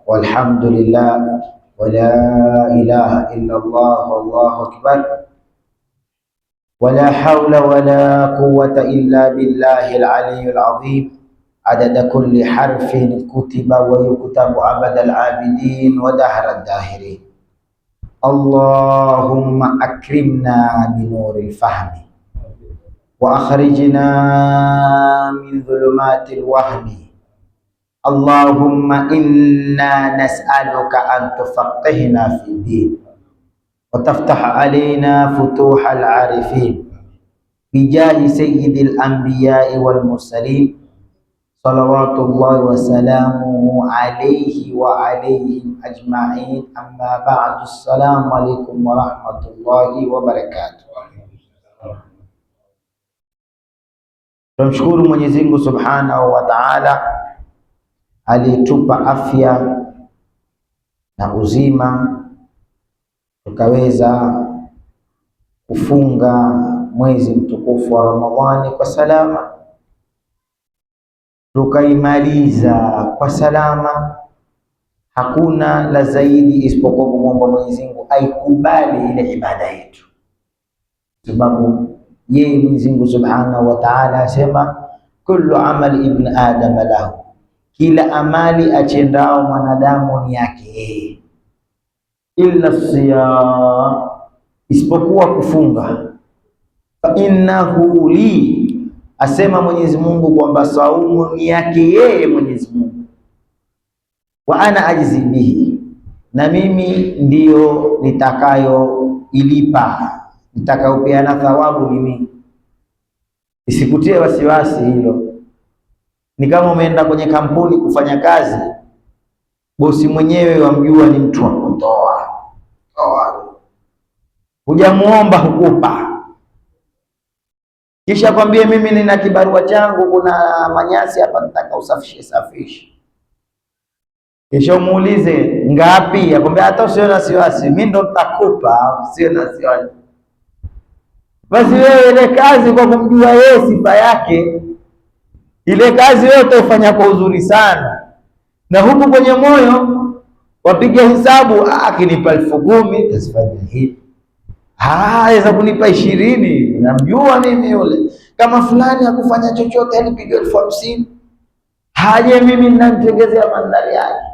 walhamdulillah wa la ilaha illa Allah wallahu akbar wa la hawla wa la quwwata illa billahil aliyyil azim adada kulli harfin kutiba wa yuktabu abadal abidin wa dahrad dahirin. Allahumma akrimna binuril fahmi wa akhrijna min dhulumatil wahmi. Allahumma inna nas'aluka an tufaqqihna fid din wa taftah alaina futuhal arifin bijahi sayyidil anbiya'i wal mursalin salawatullahi wa salamuhu alayhi wa alayhim ajma'in, amma ba'du. Assalamu alaikum wa rahmatullahi wa barakatuh. Tunamshukuru Mwenyezi Mungu Subhanahu wa Ta'ala aliyetupa afya na uzima tukaweza kufunga mwezi mtukufu wa Ramadhani kwa salama, tukaimaliza kwa salama. Hakuna la zaidi isipokuwa kumwomba Mwenyezi Mungu aikubali ile ibada yetu, sababu yeye Mwenyezi Mungu Subhanahu wa Ta'ala asema kullu amali ibn adam lahu, kila amali achendao mwanadamu ni yake yeye, illa siyam, isipokuwa kufunga. Fa innahu li, asema Mwenyezi Mungu kwamba saumu ni yake yeye Mwenyezi Mungu. Wa ana ajzi bihi, na mimi ndiyo nitakayo ilipa, nitakayopeana thawabu mimi. Isikutie wasiwasi hilo. Ni kama umeenda kwenye kampuni kufanya kazi, bosi mwenyewe wamjua ni mtu wa kutoa, hujamuomba hukupa, kisha kwambie mimi nina kibarua changu, kuna manyasi hapa nataka usafishe. Kisha umuulize ngapi, akwambia hata usio na wasiwasi, mimi ndo nitakupa, usio na wasiwasi. Basi wewe ile kazi kwa kumjua yeye sifa yake, ile kazi yote ufanya kwa uzuri sana, na huku kwenye moyo wapiga hesabu, akinipa 10,000 tasifanya hivi, aweza kunipa 20, namjua mimi yule. Kama fulani hakufanya chochote alipiga 50,000, haje mimi ninamtengezea mandhari yake.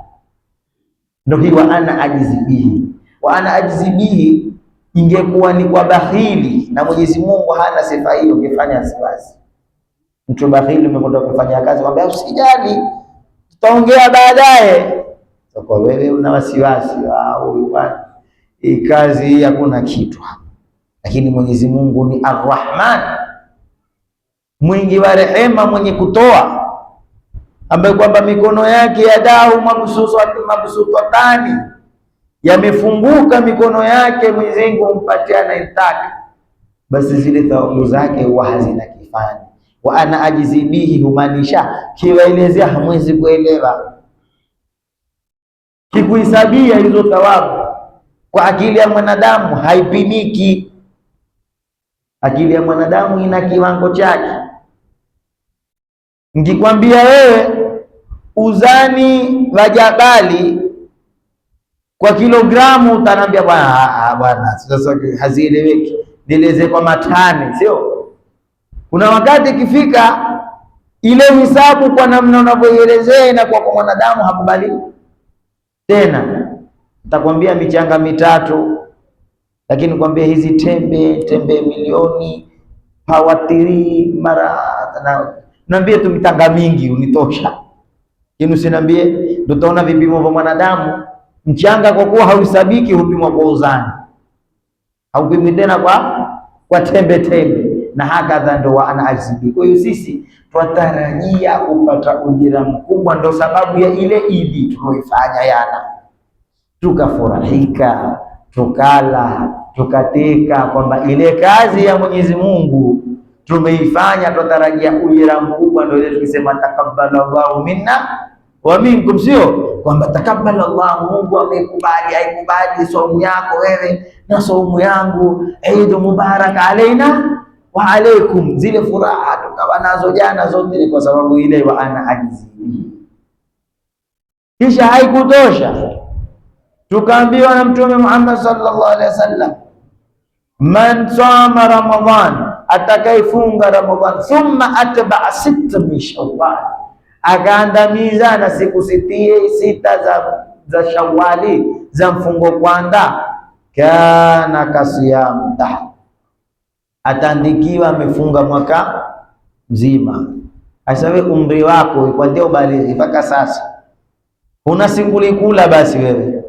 Ndio hii wa ana ajizibihi. Wa ana ajizibihi ingekuwa ni kwa bakhili, na Mwenyezi Mungu hana sifa hiyo, ungefanya wasiwasi. Mtu bakhili umekwenda kufanya kazi, kwambia usijali, tutaongea baadaye. Kwa wewe una wasiwasi, huyu bwana, hii kazi hii hakuna kitu. Lakini Mwenyezi Mungu ni Ar-Rahman, mwingi wa rehema, mwenye kutoa, ambaye kwamba mikono yake yadau mabsutatani, yamefunguka mikono yake. Mwenyezi Mungu humpatia anayetaka, basi zile thawabu zake huwa hazina kifani. Wa ana ajizibihi humaanisha kiwaelezea hamwezi kuelewa, kikuhisabia hizo thawabu kwa akili ya mwanadamu haipimiki. Akili ya mwanadamu ina kiwango chake. Nikikwambia wewe uzani wa jabali kwa kilogramu, utanambia bwana sasa hazieleweki, nieleze kwa matani, sio? Kuna wakati ikifika ile hisabu kwa namna unavyoielezea na kwa mwanadamu hakubali tena. Nitakwambia michanga 3, lakini kwambia hizi tembe milioni pawatiri mara, naambie tu mitanga mingi unitosha. Lakini usiniambie ndio utaona vipimo vya mwanadamu. Mchanga kwa kuwa hausabiki hupimwa kwa uzani, haupimwi tena kwa tembe, na hakadha ndo wa ana ajibi. Kwa hiyo sisi twatarajia kupata ujira mkubwa, ndo sababu ya ile Idi tuloifanya yana, tukafurahika, tukala, tukateka, kwamba ile kazi ya Mwenyezi Mungu tumeifanya, twatarajia ujira mkubwa. Ndio ile tukisema takabbalallahu minna wa minkum, sio kwamba takabbalallahu, Mungu amekubali, haikubali saumu yako wewe na saumu yangu. Eid mubarak alaina wa alaikum, zile furaha tukawa nazo jana zote ni kwa sababu ile wa ana ajizi. Kisha haikutosha, tukaambiwa na Mtume Muhammad sallallahu alaihi wasallam, man sama Ramadhan, atakayefunga Ramadhan, thumma atba'a sita min Shawwal, akaandamiza na siku sita za Shawwali za mfungo kwanza, kana kasiyam dahr, ataandikiwa amefunga mwaka mzima. Sasa wewe umri wako kwanza ubalighi mpaka sasa una siku likula, basi wewe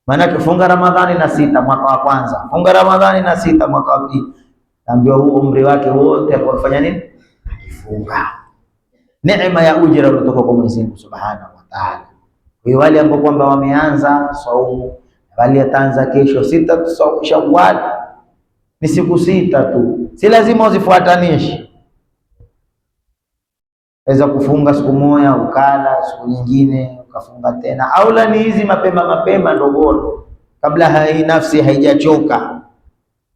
maana kufunga Ramadhani na sita mwaka wa kwanza, funga Ramadhani na sita mwaka wa pili, ambao huu umri wake wote akufanya nini? Akifunga. Neema ya ujira kutoka kwa Mwenyezi Mungu Subhanahu wa Ta'ala. Kwa hiyo wale ambao kwamba wameanza saumu, bali ataanza kesho sita Shawwal, ni siku sita tu, si lazima uzifuatanishe. Weza kufunga siku moja ukala, siku nyingine ukafunga tena, au la ni hizi mapema ndogo, kabla hai nafsi haijachoka.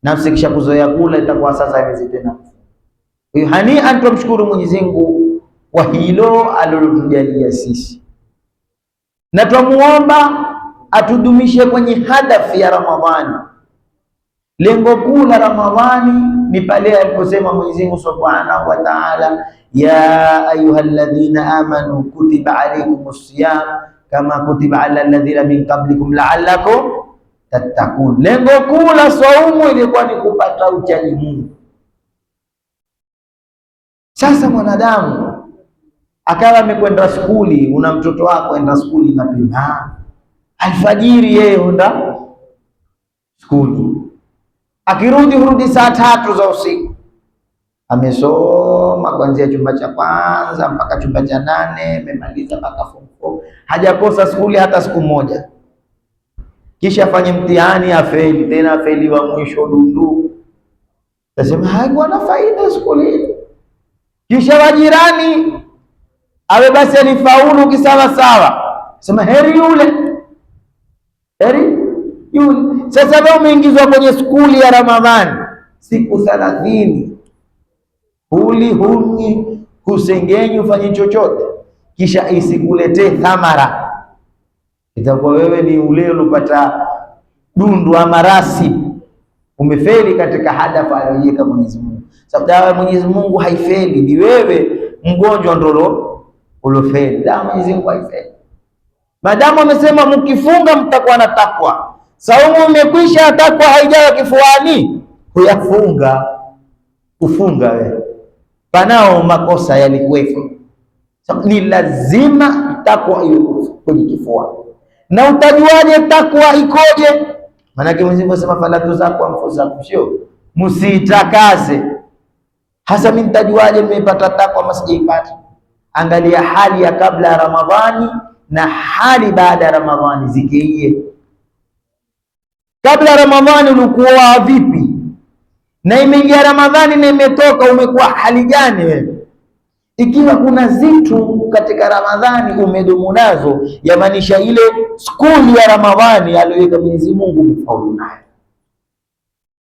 Nafsi kisha kuzoea kula itakuwa sasa hivi tena. Kwa hiyo hanian, tumshukuru Mwenyezi Mungu kwa hilo alilotujalia sisi, na tumuomba atudumishe kwenye hadafu ya Ramadhani. Lengo kuu la Ramadhani ni pale aliposema Mwenyezi Mungu Subhanahu wa Ta'ala, ya ayyuhalladhina amanu kutiba alaykumus siyam kama kutiba ala alladhina min qablikum la'allakum tattaqun. Lengo kuu la saumu ilikuwa ni kupata uchaji Mungu. Sasa mwanadamu akawa amekwenda skuli, una mtoto wako enda skuli mapema alfajiri, yeye honda skuli, hurudi saa 3 za usiku, amesoma kuanzia chumba cha kwanza mpaka chumba cha 8, amemaliza mpaka form 4, hajakosa skuli hata siku moja. Kisha afanye mtihani afeli, tena afeli wa mwisho dundu, tasema haikuwa na faida skuli. Kisha wajirani awe basi alifaulu kisawa sawa, sema heri yule. Sasa wewe umeingizwa kwenye skuli ya Ramadhani siku 30, huli hunywi husengenyi ufanye chochote, kisha isikuletee thamara, itakuwa wewe ni ule ulopata dundu ama rasi, umefeli katika hadafu aliyoweka Mwenyezi Mungu. Sababu dawa Mwenyezi Mungu haifeli, ni wewe mgonjwa ndolo ulofeli. Dawa Mwenyezi Mungu haifeli. Madamu amesema mkifunga mtakuwa na takwa, saumu imekwisha, takwa haijawa kifuani, huyafunga kufunga wewe panao makosa yalikuwepo. Ni lazima takwa iwe kwenye kifua. Na utajuaje takwa ikoje? Maanake Mwenyezi Mungu asema fala tuzaku anfusakum, sio msitakaze. Hasa mimi nitajuaje nimepata takwa ama sijaipata? Angalia hali ya kabla ya Ramadhani na hali baada ya Ramadhani zikiie. Kabla ya Ramadhani ulikuwa vipi? Na imeingia Ramadhani na imetoka, umekuwa hali gani wewe? Ikiwa kuna zitu katika Ramadhani umedumu nazo, yamaanisha ile skuli ya Ramadhani aliyoweka Mwenyezi Mungu umefaulu nayo.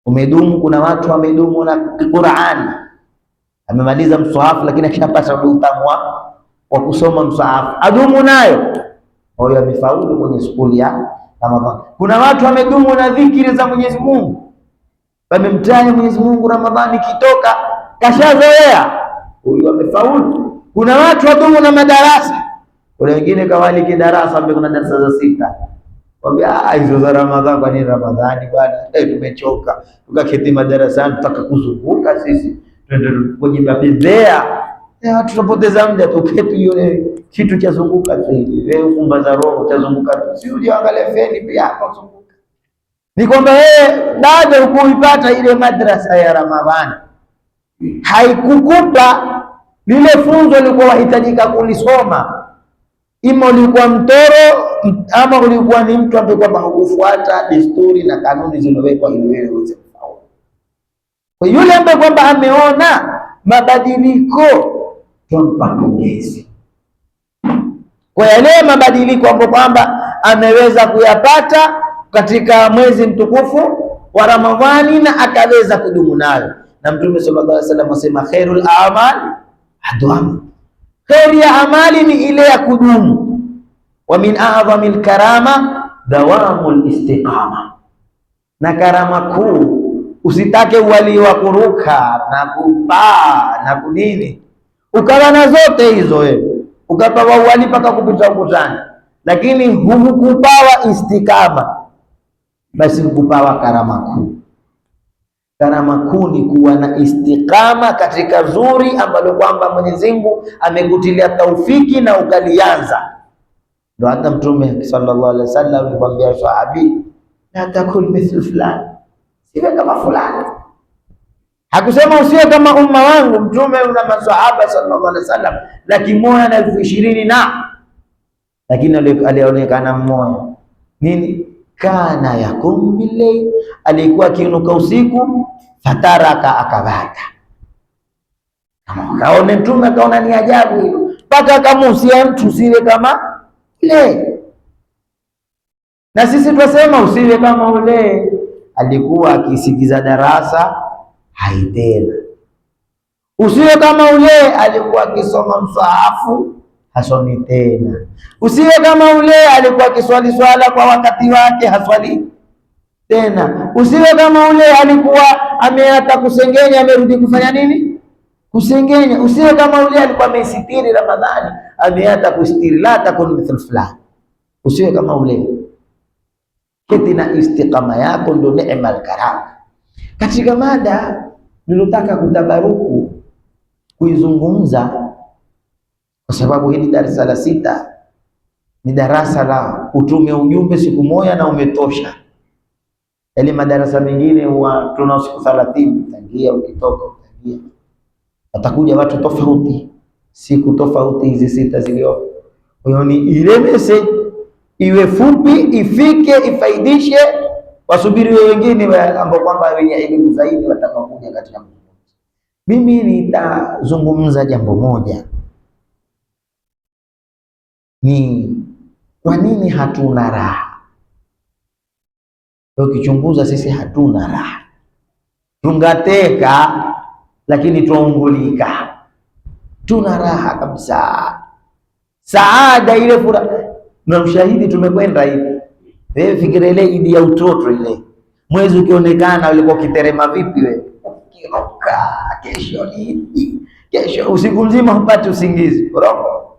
Umedumu. Kuna watu wamedumu na Qur'ani, amemaliza mswahafu lakini akishapata utamu wa kusoma mswahafu adumu nayo, huyo amefaulu kwenye skuli ya Ramadhani. Kuna watu wamedumu na dhikri za Mwenyezi Mungu, wamemtaja Mwenyezi Mungu Ramadhani kitoka kashazoea, huyo amefaulu. Kuna watu wadumu na madarasa, kuna wengine kawali kidarasa ambaye kuna darasa za 6, wambia hizo za Ramadhani. Kwa nini Ramadhani bwana? Tumechoka, tukaketi madarasani, tutaka kuzunguka sisi, twende kwenye mabezea, tutapoteza muda, tuketi hiyo kitu cha zunguka tu hivi, wewe kumba za roho utazunguka tu, si uje angalia feni pia hapo zunguka. Ni kwamba wewe bado hukuipata ile madrasa ya Ramadhani, haikukupa lile funzo lilikuwa wahitajika kulisoma. Ima ulikuwa mtoro ama ulikuwa ni mtu ambaye kwamba hukufuata desturi na kanuni zilizowekwa ili wewe uweze kufaulu. Kwa yule ambaye kwamba ameona mabadiliko, tumpa pongezi kwa yale mabadiliko ambayo kwamba ameweza kuyapata katika mwezi mtukufu wa Ramadhani na akaweza kudumu nayo. Na Mtume sallallahu alaihi wasallam asema khairul a'mal adwam, kheri ya amali ni ile ya kudumu. wa min a'dhami al-karama dawamu al-istiqama, na karama kuu usitake uwali wa kuruka na kupaa na kunini, ukawa na zote hizo wewe, ukapawa uwali paka kupita ukutani, lakini hukupawa istikama, basi hukupawa karama kuu. Karama kuu ni kuwa na istikama katika zuri ambalo kwamba Mwenyezi Mungu amekutilia taufiki na ukalianza. Ndio hata Mtume sallallahu alaihi wasallam alimwambia sahabi, la takul mithlu fulani, siwe kama fulani. Hakusema usiwe kama umma wangu. Mtume una maswahaba sallallahu alaihi wasallam 120,000 na lakini alionekana mmoja nini, kana yakum billahi, alikuwa akiinuka usiku, fataraka akabata. Kaone Mtume akaona ni ajabu hilo, mpaka akamuhusia mtu usiwe kama ule. Na sisi twasema usiwe kama ule. Alikuwa akisikiza darasa haitena, usiwe kama ule. Alikuwa akisoma msahafu hasomi tena. Usiwe kama ule, alikuwa akiswali swala kwa wakati wake haswali tena. Usiwe kama ule, alikuwa ameata kusengenya amerudi kufanya nini? Kusengenya. Usiwe kama ule, alikuwa amesitiri Ramadhani ameata kustiri. La takun mithlu fulani, usiwe kama ule. Keti na istiqama yako ndio neema al-karama. Katika mada nilotaka kutabaruku kuizungumza, kwa sababu hili darasa la 6 ni darasa la utume ujumbe siku moja na umetosha. Yale madarasa mengine huwa tuna siku 30, tangia ukitoka utangia, watakuja watu tofauti siku tofauti. Hizi 6 zilio, kwa hiyo ni ile message iwe fupi, ifike, ifaidishe, wasubiri wengine ambao kwamba wenye elimu zaidi watakaokuja katika mzungumzo. Mimi nitazungumza jambo moja, ni kwa nini hatuna raha. Ukichunguza sisi hatuna raha, tungateka lakini tuungulika. Tuna raha kabisa, saada ile furaha. Na ushahidi tumekwenda hivi, wewe fikiria ile idi ya utoto ile, mwezi ukionekana ulikuwa ukiterema vipi wewe, ukiroka kesho ni idi, kesho usiku mzima hupati usingizi roho,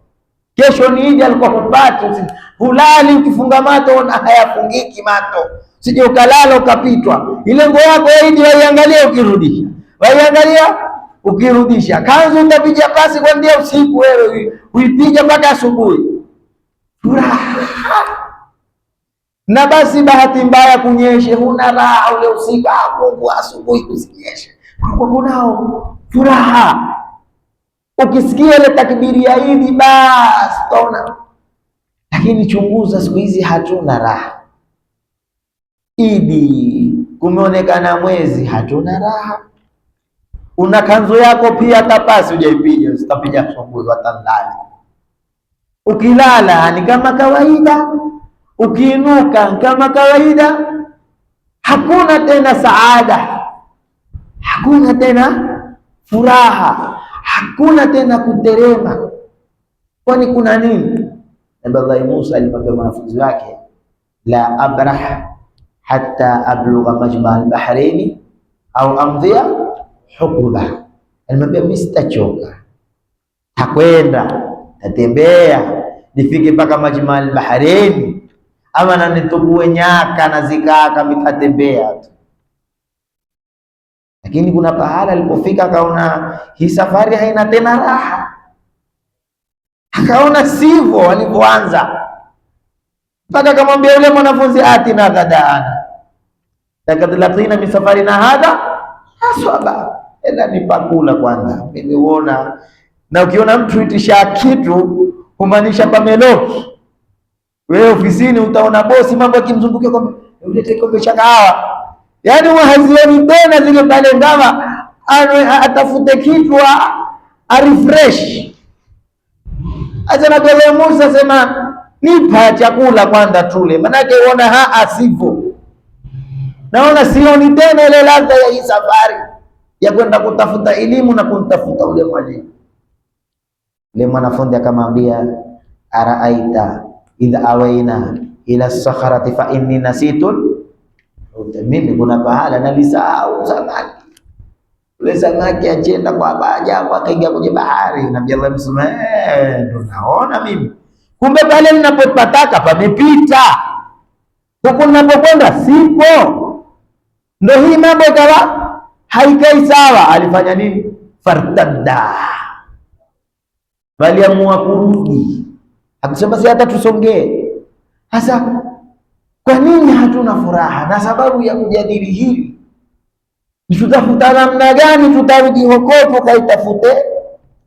kesho ni idi, alikuwa hupati usingizi, hulali, ukifunga mato hayafungiki mato, sije ukalala ukapitwa. Ile nguo yako ya idi waiangalia ukirudisha, waiangalia ukirudisha, kanzu utapiga pasi kwa ndia usiku, wewe uipiga mpaka asubuhi, furaha. Na basi bahati mbaya kunyeshe, huna raha ule usiku, Mungu asubuhi kusinyeshe, kunao furaha. Ukisikia ile takbiri ya idi basi utaona. Lakini chunguza, siku hizi hatuna raha. Idi kumeonekana mwezi, hatuna raha. Una kanzo yako pia tapasi hujaipiga, utapiga asubuhi watandali. Ukilala ni kama kawaida, ukiinuka kama kawaida. Hakuna tena saada, hakuna tena furaha, hakuna tena kuterema. Kwani kuna nini? Nabii Musa alimwambia wanafunzi wake, la abrah hatta ablugha majma al-bahrain au amdhiya huquba. Alimwambia mimi sitachoka, takwenda tatembea nifike mpaka majma al-bahrain, ama na nitubue nyaka na zikaka mitatembea tu. Lakini kuna pahala alipofika akaona hii safari haina tena raha, akaona sivyo walivyoanza, mpaka akamwambia yule mwanafunzi, atina ghadaana lakad latina min safarina hadha aswaba, ila nipakula kwanza niliona. Na ukiona mtu itisha kitu humaanisha pameloki. Wewe ofisini utaona bosi mambo yakimzungukia, kwamba ulete kikombe cha kahawa, yaani hazioni tena zile pale, ngama atafute kitu a refresh. Acha na Nabii Musa sema nipa chakula kwanza tule, manake uona asivyo. Naona sioni tena ile ladha ya hii safari ya kwenda kutafuta elimu na kumtafuta ule mwalimu. Ile mwanafunzi akamwambia, araaita idha awaina ila sakharati fa inni nasitu, mimi kuna pahala nalisahau samaki. Ule samaki achenda kwa ajabu akaingia kwenye bahari. Nabii Allah msema ndo naona mimi, kumbe pale ninapopataka pamepita, huko ninapokwenda sipo. Ndo hii mambo ikawa haikai sawa. Alifanya nini? Fartadda, waliamua kurudi, akisema si hata tusongee. Sasa kwa nini hatuna furaha? Na sababu ya kujadili hili ni tutafuta namna gani tutarudi huko tukaitafute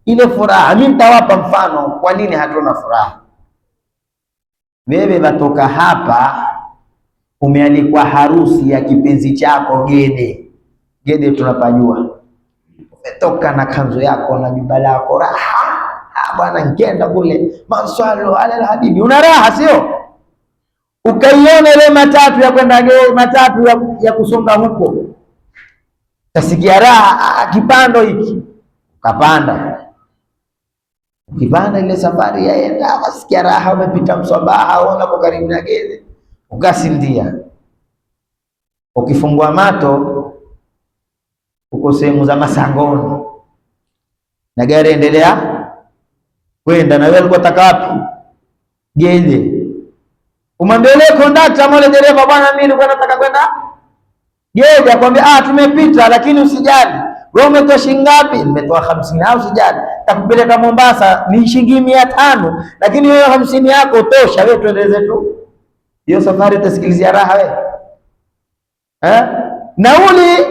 ile furaha. Mimi nitawapa mfano kwa nini hatuna furaha. Wewe watoka hapa, umealikwa harusi ya kipenzi chako Gede. Gede tunapajua, umetoka na kanzu yako na jumba lako, raha bwana, nkienda kule maswalo ala alhabibi, una raha sio? Ukaiona ile matatu ya kwenda Gede, matatu ya kusonga huko, tasikia raha, kipando hiki ukapanda. Ukipanda ile safari yaenda, wasikia raha, umepita Mswabaha, unaona kwa karibu na Gede, ukasindia. Ukifungua mato uko sehemu za Masangoni na gari endelea kwenda, na wewe ulikuwa unataka wapi? Gede. Umwambie ile kondakta mole dereva, bwana mimi nilikuwa nataka kwenda Gede. Akwambia tumepita, lakini usijali. Wewe umetoa shilingi ngapi? Nimetoa 50. Au usijali, takupeleka Mombasa ni shilingi 500, lakini wewe 50 yako tosha, wewe tuendeleze tu hiyo safari, utasikilizia raha wewe. Nauli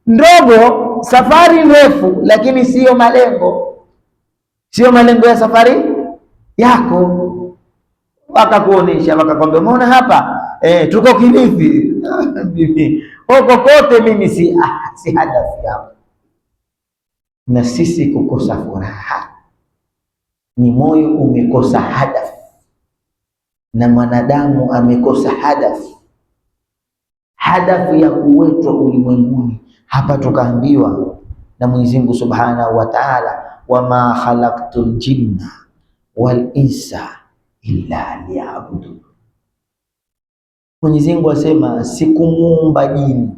ndogo, safari ndefu, lakini sio malengo, sio malengo ya safari yako. Wakakuonesha, wakakwambia umeona hapa tuko Kilifi huko kote, mimi si hadafu yao. Na sisi kukosa furaha ni moyo umekosa hadafu, na mwanadamu amekosa hadafu, hadafu ya kuwetwa ulimwenguni. Hapa tukaambiwa na Mwenyezi Mungu Subhanahu wa Ta'ala, wama khalaqtul jinna wal insa illa liya'budun. Mwenyezi Mungu asema sikumuumba jini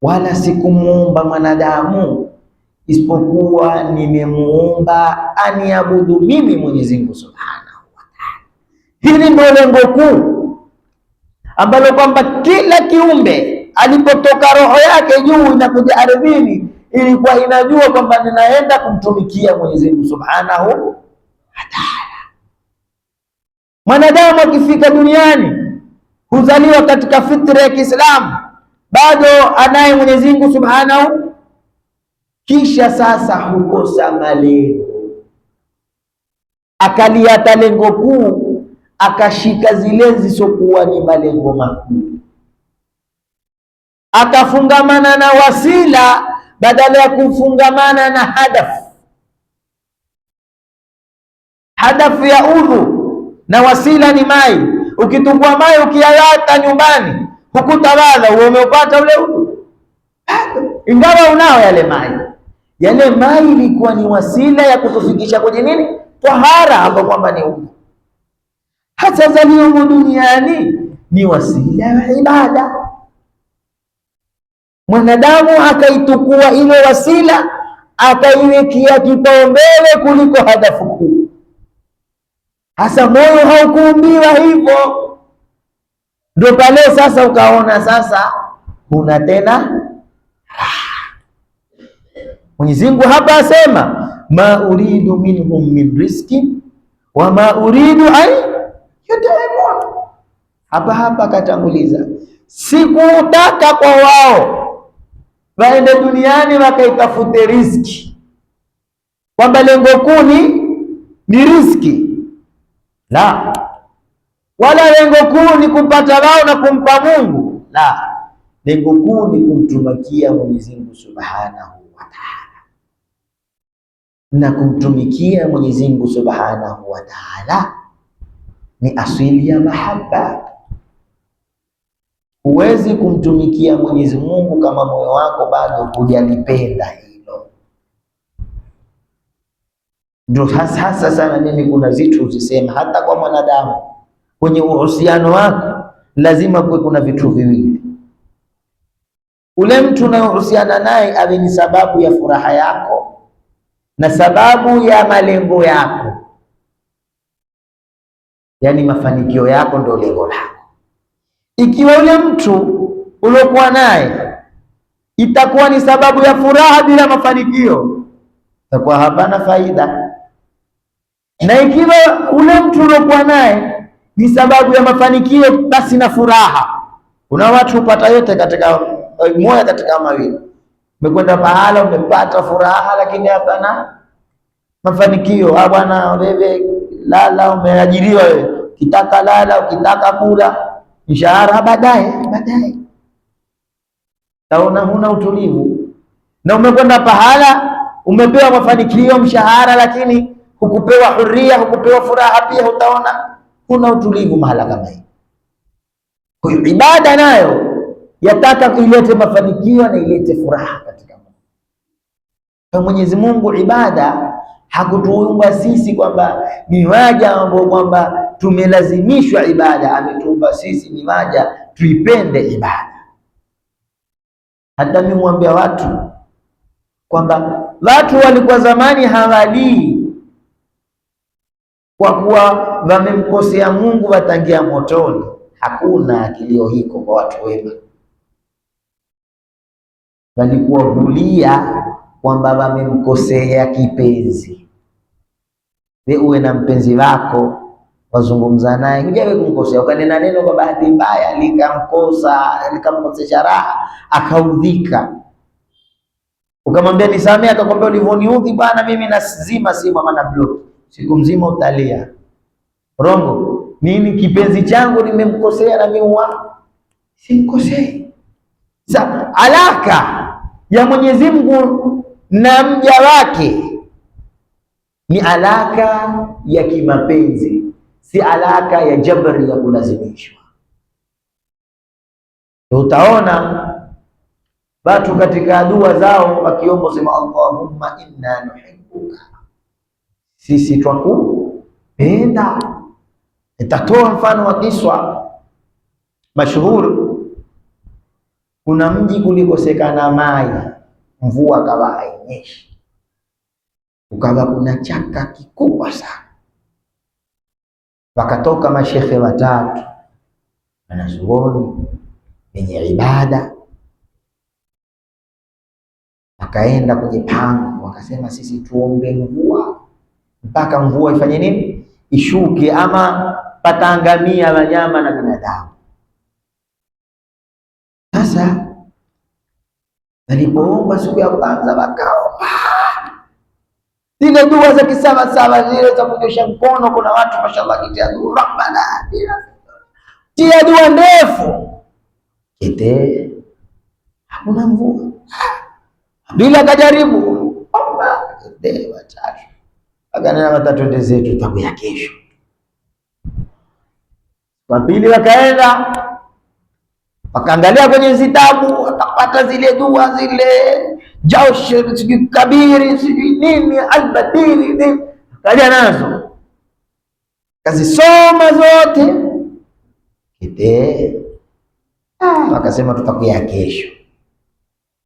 wala sikumuumba mwanadamu isipokuwa nimemuumba aniabudu mimi Mwenyezi Mungu Subhanahu wa Ta'ala. Hili ndio lengo kuu ambalo kwamba kila kiumbe alipotoka roho yake juu inakuja ardhini, ilikuwa inajua kwamba ninaenda kumtumikia Mwenyezi Mungu Subhanahu wa Ta'ala. Mwanadamu akifika duniani huzaliwa katika fitra ya Kiislamu, bado anaye Mwenyezi Mungu Subhanahu, kisha sasa hukosa malengo, akaliata lengo kuu, akashika zile zisizokuwa ni malengo makuu, akafungamana na wasila badala ya kufungamana na hadafu. Hadafu ya udhu na wasila ni mai. Ukitungua mai ukiyawata nyumbani, hukutawadha, uwe umeupata ule udhu, ingawa unao yale mai. Yale mai ilikuwa ni wasila ya kutufikisha kwenye nini? Tahara, ambapo kwamba ni udhu. Hata zaliomo duniani ni wasila ya ibada. Mwanadamu akaitukua ile wasila akaiwekea kipaumbele kuliko hadafu kuu. Hasa moyo haukuumbiwa hivyo. Ndio pale sasa ukaona sasa huna tena. Mwenyezi Mungu hapa asema ma uridu minhum min rizqi wa ma uridu an yut'imun. Hapa akatanguliza, sikutaka kwa wao waende duniani wakaitafute riziki, kwamba lengo kuu ni riziki, la, wala lengo kuu ni kupata wao na kumpa Mungu, la, lengo kuu ni kumtumikia Mwenyezi Mungu Subhanahu wa Ta'ala. Na kumtumikia Mwenyezi Mungu Subhanahu wa Ta'ala ni asili ya mahaba. Huwezi kumtumikia Mwenyezi Mungu kama moyo wako bado hujalipenda hilo. Ndio hasa sana mimi kuna vitu uzisema hata kwa mwanadamu kwenye uhusiano wako lazima kuwe kuna vitu viwili. Ule mtu unayohusiana naye awe ni sababu ya furaha yako na sababu ya malengo yako, yaani mafanikio yako ndio lengo lako. Ikiwa ule mtu uliokuwa naye itakuwa ni sababu ya furaha bila mafanikio, itakuwa hapana faida. Na ikiwa ule mtu uliokuwa naye ni sababu ya mafanikio basi na furaha, kuna watu hupata yote katika moja katika mawili. Umekwenda pahala umepata furaha lakini hapana mafanikio. Bwana wewe lala, umeajiriwa wewe, ukitaka lala, ukitaka kula, mshahara baadaye taona huna utulivu. Na umekwenda pahala umepewa mafanikio, mshahara, lakini hukupewa huria, hukupewa furaha pia, utaona huna utulivu mahala kama hii. Kwa hiyo ibada nayo yataka ilete mafanikio na ilete furaha katika Mungu. Kwa Mwenyezi Mungu ibada hakutuumba sisi kwamba ni waja ambao kwamba tumelazimishwa ibada. Ametuumba sisi ni waja tuipende ibada. Hata mimi mwambia watu kwamba watu walikuwa zamani hawalii kwa kuwa wamemkosea Mungu watangia motoni. Hakuna kilio hiko kwa watu wema. Walikuwa hulia kwamba wamemkosea kipenzi. Wewe uwe na mpenzi wako, wazungumza naye, hujawahi kumkosea, ukanena neno kwa bahati mbaya likamkosesha raha, akaudhika, ukamwambia nisamee, akakwambia ulivyoniudhi bwana, mimi nazima simu ama na block, siku mzima utalia. Rongo nini? Kipenzi changu nimemkosea na mimi simkosei. Sa alaka ya Mwenyezi Mungu na mja wake ni alaka ya kimapenzi, si alaka ya jabri ya kulazimishwa. Utaona watu katika dua zao wakiomba sema Allahumma inna nuhibbuka, sisi twakupenda. Nitatoa mfano wa kiswa mashuhuri. Kuna mji kulikosekana maji, mvua kawa hainyeshi, ukawa kuna chaka kikubwa sana. Wakatoka mashekhe watatu wanazuoni wenye ibada, wakaenda kwenye pango, wakasema sisi tuombe mvua mpaka mvua ifanye nini? Ishuke, ama pataangamia wanyama na binadamu. Sasa walipoomba siku ya kwanza, wakaomba zile dua za kisawasawa zile za kunyosha mkono. Kuna watu mashallah kitia dua Rabbana tia dua ndefu kete, hakuna mvua. Bila kajaribu omba kete watatu, akanena watatu zetu tutakuya kesho. Wa pili wakaenda wakaangalia kwenye zitabu, wakapata zile dua zile Jaushir sijui Kabiri sijui nini Albatiri nini, kaja nazo kazisoma zote kite, wakasema tutakuya kesho.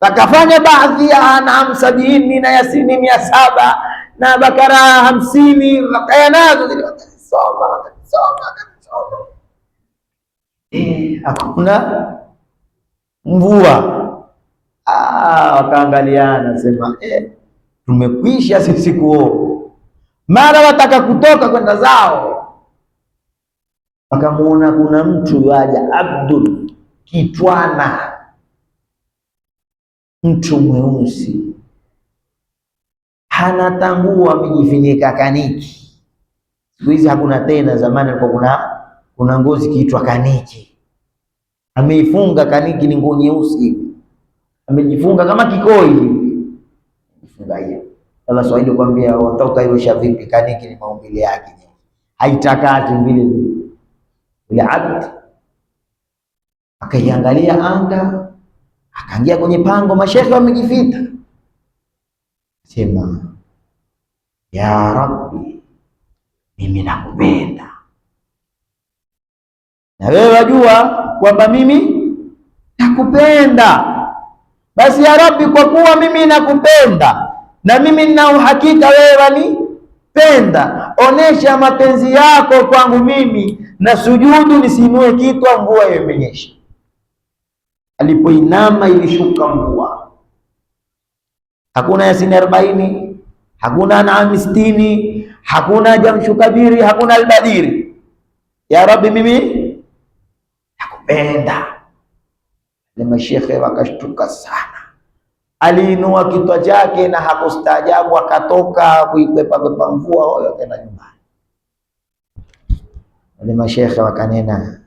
Wakafanya baadhi ya An'am 70 na Yasini 700 na Bakara 50, wakaya nazo zile, wakasoma hakuna mvua. Wakaangaliana sema tumekwisha sisi kuoa. Mara wataka kutoka kwenda zao, wakamuona kuna mtu waja Abdul Kitwana, mtu mweusi, hana tanguo, amejifunika kaniki. Siku hizi hakuna tena, zamani alikuwa kuna ngozi kiitwa kaniki. Ameifunga kaniki, ni nguo nyeusi, amejifunga kama kikoi funga hiyo. Sasa Swahili kwambia watoka hiyo vipi, kaniki ni maumbile yake, haitakati vile. Yule Abd akaiangalia anga, akaingia kwenye pango, mashehe wamejifita, sema ya Rabbi, mimi nakupenda na wewe wajua kwamba mimi nakupenda. Basi ya Rabbi, kwa kuwa mimi nakupenda na mimi nina uhakika wewe wanipenda, onesha mapenzi yako kwangu mimi na sujudu nisinue kitu, mvua imenyesha. Alipoinama ilishuka mvua, hakuna Yasin 40, hakuna An'am 60, hakuna Jamshu Kabiri, hakuna Albadiri. Ya Rabbi, mimi nakupenda. Ni mashekhe wakashtuka sana. Aliinua kichwa chake na hakustaajabu, akatoka kuikwepa kwepa mvua hoyo tena nyumbani. Wale mashekhe wakanena,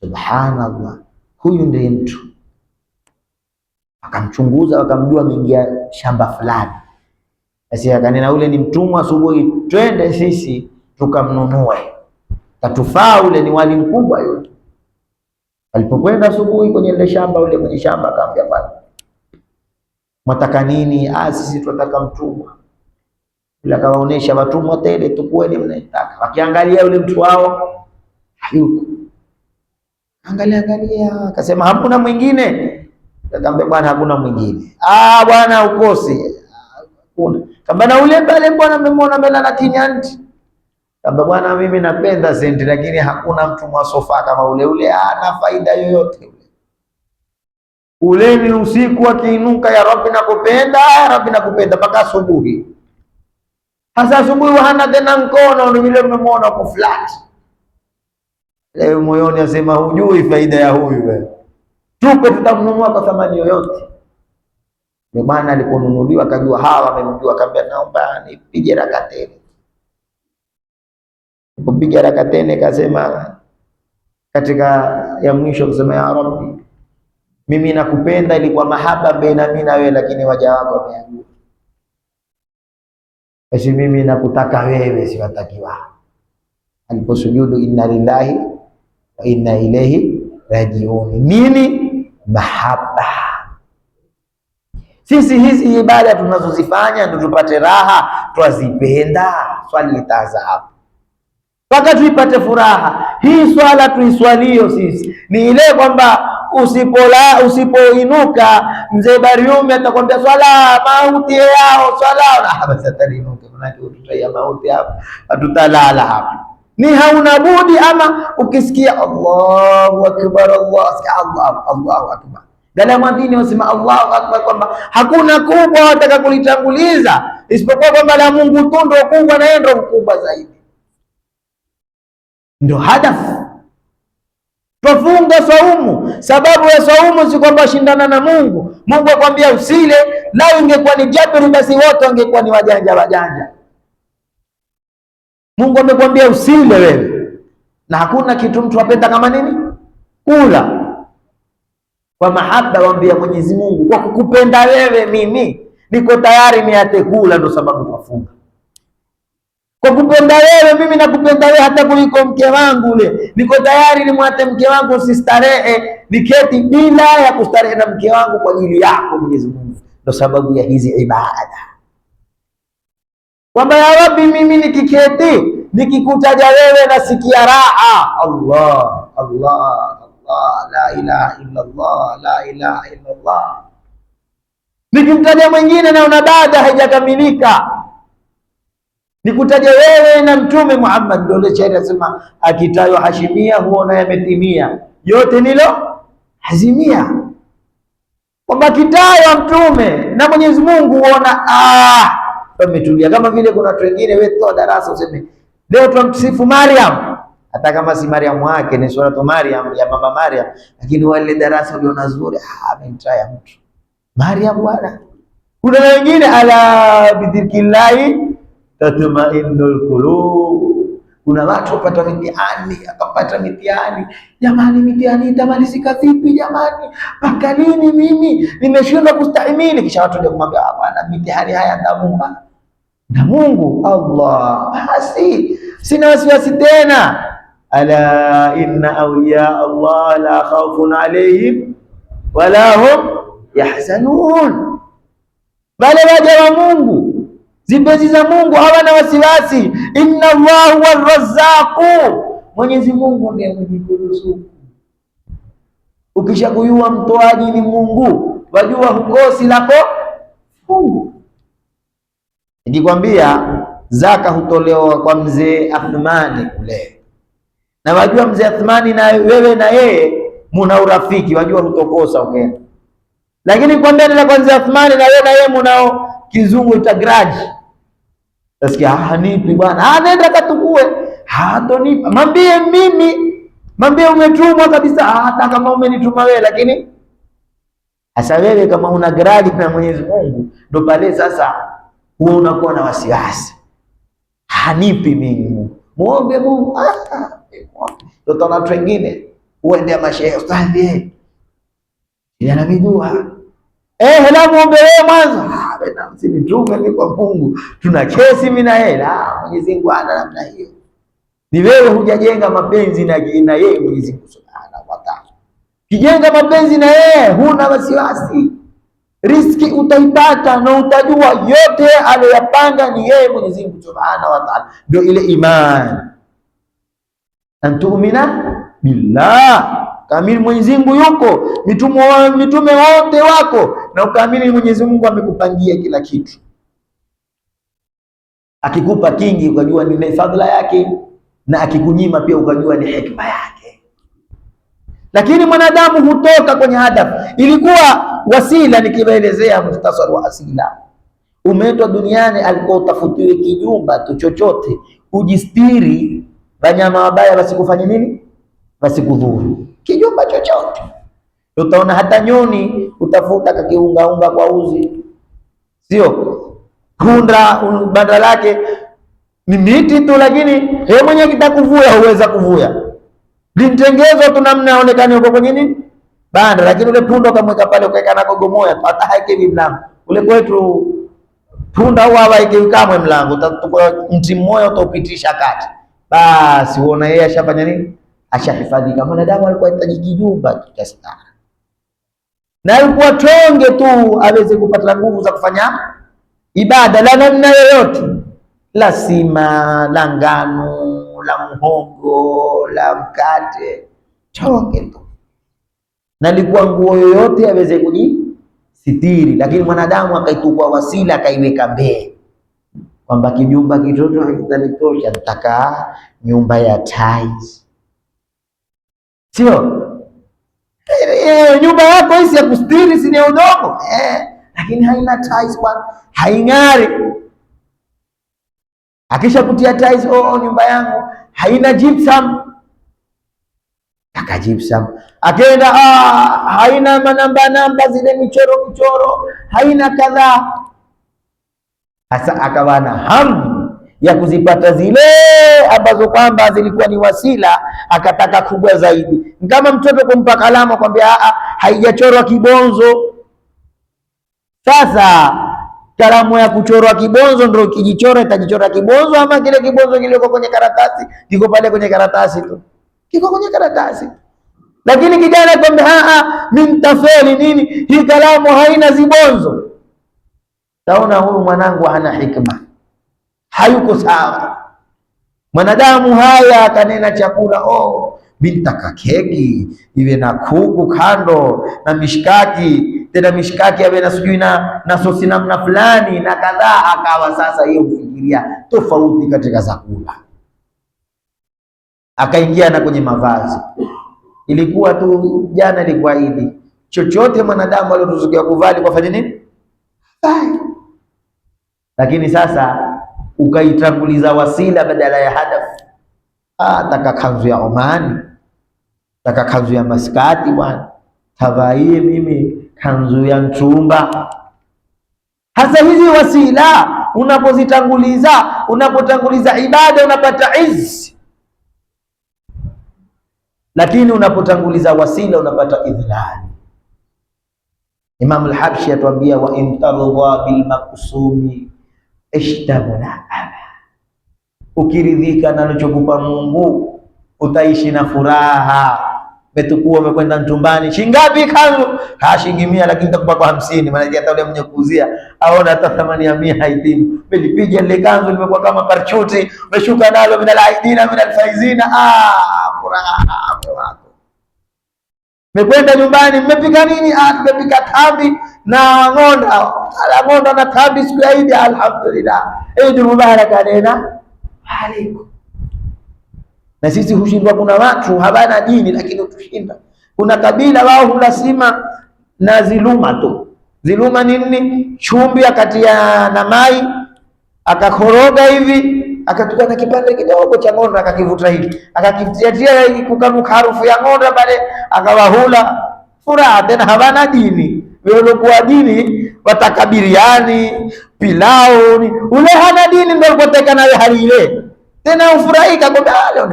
subhanallah, huyu ndiye mtu. Akamchunguza, wakamjua ameingia shamba fulani. Basi akanena, ule ni mtumwa, asubuhi twende sisi tukamnunue, tatufaa, ule ni wali mkubwa yule. Alipokwenda asubuhi kwenye ile shamba, ule mwenye shamba akamwambia, bwana, mwataka nini? Sisi tunataka mtumwa. Ila akawaonesha watumwa tele, tukueni mnaitaka. Wakiangalia yule mtu wao hayuko, angalia, akasema hakuna mwingine. Akamwambia, bwana, hakuna mwingine. Bwana, ukosi hakuna. Kamba ule pale, bwana, mmemwona melala kinyanti. Kamba, bwana, mimi napenda senti, lakini hakuna mtumwa sofa kama ule hana faida yoyote. Ule ni usiku akiinuka, ya Rabbi nakupenda, ya Rabbi nakupenda, mpaka asubuhi. Hasa asubuhi hana tena mkono, ndio vile mmemwona kwa flat. Leo moyoni asema, hujui faida ya huyu wewe, tupe tutamnunua kwa thamani yoyote. Ndio maana aliponunuliwa akajua hawa wamemjua, akamwambia, naomba nipige rakateni. Kupiga rakateni, kasema katika ya mwisho, kusema, ya Rabbi, mimi nakupenda, ilikuwa mahaba baina mimi na wewe, lakini waja wako wameanguka. Basi mimi nakutaka wewe, siwataki wao. Aliposujudu, inna lillahi wa inna ilaihi rajiun. Nini? Mahaba. Sisi hizi ibada tunazozifanya ndio tupate raha, twazipenda. Swali litaanza hapo mpaka tuipate furaha. Hii swala tuiswalio sisi ni ile kwamba usipoinuka mzee Bariumi atakwambia swala mauti yao, swala basi atalinuka, maana ututaya mauti hapa, hatutalala hapa. Ni hauna budi, ama ukisikia Allahu akbar, Allahu akbar, dala mwadhini wasema Allahu akbar, kwamba hakuna kubwa wataka kulitanguliza isipokuwa kwamba la Mungu tu ndio kubwa, na yeye ndio mkubwa zaidi. Ndio hadafu. Twafunga saumu, sababu ya saumu si kwamba shindana na Mungu. Mungu akwambia usile, lao ingekuwa ni jabri, basi wote wangekuwa ni wajanja. Mungu amekwambia usile wewe, na hakuna kitu mtu apenda kama nini? Kula. Kwa mahaba waambia Mwenyezi Mungu, kwa kukupenda wewe mimi niko tayari niate kula, ndio sababu twafunga. Kwa kupenda wewe mimi nakupenda wewe hata kuliko mke wangu ule, niko tayari nimwate mke wangu, usistarehe, niketi bila ya kustarehe na mke wangu kwa ajili yako Mwenyezi Mungu. Ndio sababu ya hizi ibada, kwamba ya Rabbi, mimi nikiketi nikikutaja wewe nasikia raha. Allah Allah Allah, la ilaha illa Allah, la ilaha illa Allah. Nikimtaja mwingine naona baada haijakamilika. Nikutaja wewe na Mtume Muhammad, ndio shairi nasema, akitaywa hashimia huona yametimia, yote nilo hazimia. Kwamba kitaywa Mtume na Mwenyezi Mungu huona wametulia. Kama vile kuna watu wengine, wewe toa darasa useme leo tumsifu Maryam, hata kama si Maryam wake, ni suratu Maryam ya mama Maryam, lakini wale darasa uliona zuri, amemtaya mtu Maryam bwana. Kuna wengine ala bidhikrillahi tatma'innul qulub. Kuna watu wapata mitihani, akapata mitihani, jamani, mitihani itamalizika vipi jamani? Mpaka lini mimi nimeshindwa kustahimili? Kisha watu ndio kumwambia bwana, mitihani haya na Mungu Allah, basi sina wasiwasi tena. Ala inna awliya Allah la khawfun alayhim wala hum yahzanun. Wale waja wa Mungu Zipenzi za Mungu hawana wasiwasi. Inna Allahu huwa Razzaqu, Mwenyezi Mungu ndiye mwenye kuruzuku. Ukishakujua mtoaji ni Mungu, wajua hukosi lako Mungu. Nikikwambia zaka hutolewa kwa mzee Athmani kule, na wajua mzee Athmani na wewe na yeye muna urafiki, wajua hutokosa ukenda. Lakini kwambia nenda kwa mzee Athmani na wewe na yeye munao kizungu itagraji, nasikia hanipi bwana, nenda katukue, hatonipa. Mwambie mimi, mwambie umetumwa kabisa, hata kama umenituma wewe. Lakini hasa wewe kama una gradi na Mwenyezi Mungu, ndo pale sasa huo unakuwa na wasiwasi, hanipi mimi. Muombe Mungu. Ndio watu wengine uende mashehe, ustadhi yana midua hela, muombe wewe mwanzo. Bwana msinitume mimi kwa Mungu, tuna kesi mimi na hela. Mwenyezi Mungu ana namna hiyo. Ni wewe hujajenga mapenzi na yeye Mwenyezi Mungu Subhanahu wa Ta'ala. Kijenga mapenzi na yeye huna wasiwasi, riski utaipata na utajua yote aliyopanga ni yeye Mwenyezi Mungu Subhanahu wa Ta'ala. Ndio ile imani, antu'mina billah, kaamini Mwenyezi Mungu yuko, mitume wote wako, na ukaamini Mwenyezi Mungu amekupangia kila kitu. Akikupa kingi ukajua ni fadhila yake, na akikunyima pia ukajua ni hekima yake. Lakini mwanadamu hutoka kwenye hadafu. Ilikuwa wasila, nikiwaelezea muhtasari wa asila. Umeitwa duniani alikuwa utafutiwe kijumba tu chochote ujistiri, wanyama wabaya wasikufanye nini, wasikudhuru. Kijumba chochote. Utaona hata nyoni utafuta kakiungaunga kwa uzi, sio kunda banda lake ni miti tu, lakini yeye mwenyewe kitakuvuya huweza kuvuya. Lintengezwa tu namna aonekane uko kwenye nini banda, lakini ule punda ukamweka pale ukaweka na gogo moja hata haikewi mlango. Ule kwetu punda huwa hawaikewi kamwe mlango, utatukua mti mmoja utaupitisha kati. Basi uona yeye ashafanya nini, ashahifadhika. Mwanadamu alikuwa anahitaji kijumba cha stara, na alikuwa tonge tu aweze kupata nguvu za kufanya ibada la namna yoyote, la sima, la ngano, la muhogo, la mkate, tonge tu, na alikuwa nguo yoyote aweze kujisitiri. Lakini mwanadamu akaitukua wasila akaiweka mbele, kwamba kijumba kitoto hakitanitosha, nataka nyumba ya tiles. Sio nyumba yako hii ya kustiri, si ni udongo lakini haina tiles bwana, haing'ari. Akisha kutia tiles, nyumba yangu haina gypsum, gypsum. Akaenda haina namba zile michoro, haina kadhaa. Sasa akawa na hamu ya kuzipata zile ambazo kwamba zilikuwa ni wasila, akataka kubwa zaidi. Kama mtoto kumpa kalamu kwambia haijachorwa kibonzo. Sasa kalamu ya kuchorwa kibonzo ndio kijichora itajichora kibonzo, ama kile kibonzo kilikuwa kwenye karatasi kiko pale kwenye karatasi tu, kiko kwenye karatasi. Lakini kijana kwambia mimi nitafeli nini, hii kalamu haina zibonzo. Taona huyu mwanangu hana hikma, hayuko sawa. Mwanadamu haya akanena chakula, bintaka keki iwe na kuku kando na mishkaki, tena mishkaki awe na sijui na sosi namna fulani na kadhaa. Akawa sasa yeye kufikiria tofauti katika chakula, akaingia na kwenye mavazi. Ilikuwa tu jana, ilikuwa Idi, chochote mwanadamu aliyotuzukia kuvali kwa fanya nini, lakini sasa ukaitanguliza wasila badala ya hadafu. Taka kanzu ya Omani, taka kanzu ya Maskati bwana, tavaie mimi kanzu ya mchumba. Hasa hizi wasila unapotanguliza ibada unapata izzi, lakini unapotanguliza wasila unapata idhlal. Imam al-Habshi atuambia, wa in tarda bil maqsumi ishtabuna, ukiridhika na alichokupa Mungu utaishi na furaha. Umetukua umekwenda Mtumbani, shingapi kanzu? Shilingi 100, lakini nitakupa kwa 50. Maana hata yule mwenye kuuzia aona hata thamani ya 100 haitimu. Umelipiga ile kanzu limekuwa kama parchuti, umeshuka nalo min al-aidina min al-faizina. Furaha wako. Mekwenda nyumbani, mmepika nini? Tumepika tambi na ngonda. Ngonda na tambi siku ya Eid, alhamdulillah. Eid mubarak alena alaykum. Na sisi hushindwa. Kuna watu habana dini lakini utushinda. Kuna kabila wao hulasima na ziluma tu. Ziluma nini? Chumvi akatia na mai, akakoroga hivi, akatuka na kipande kidogo cha ngonda akakivuta hivi, akakitia kukanuka harufu ya ngonda pale, akawahula. Furaha tena habana dini. Wewe kwa dini watakabiriani, pilau ni ule hana dini ndio kuteka nawe hali ile. Tena ufurahika kwamba leo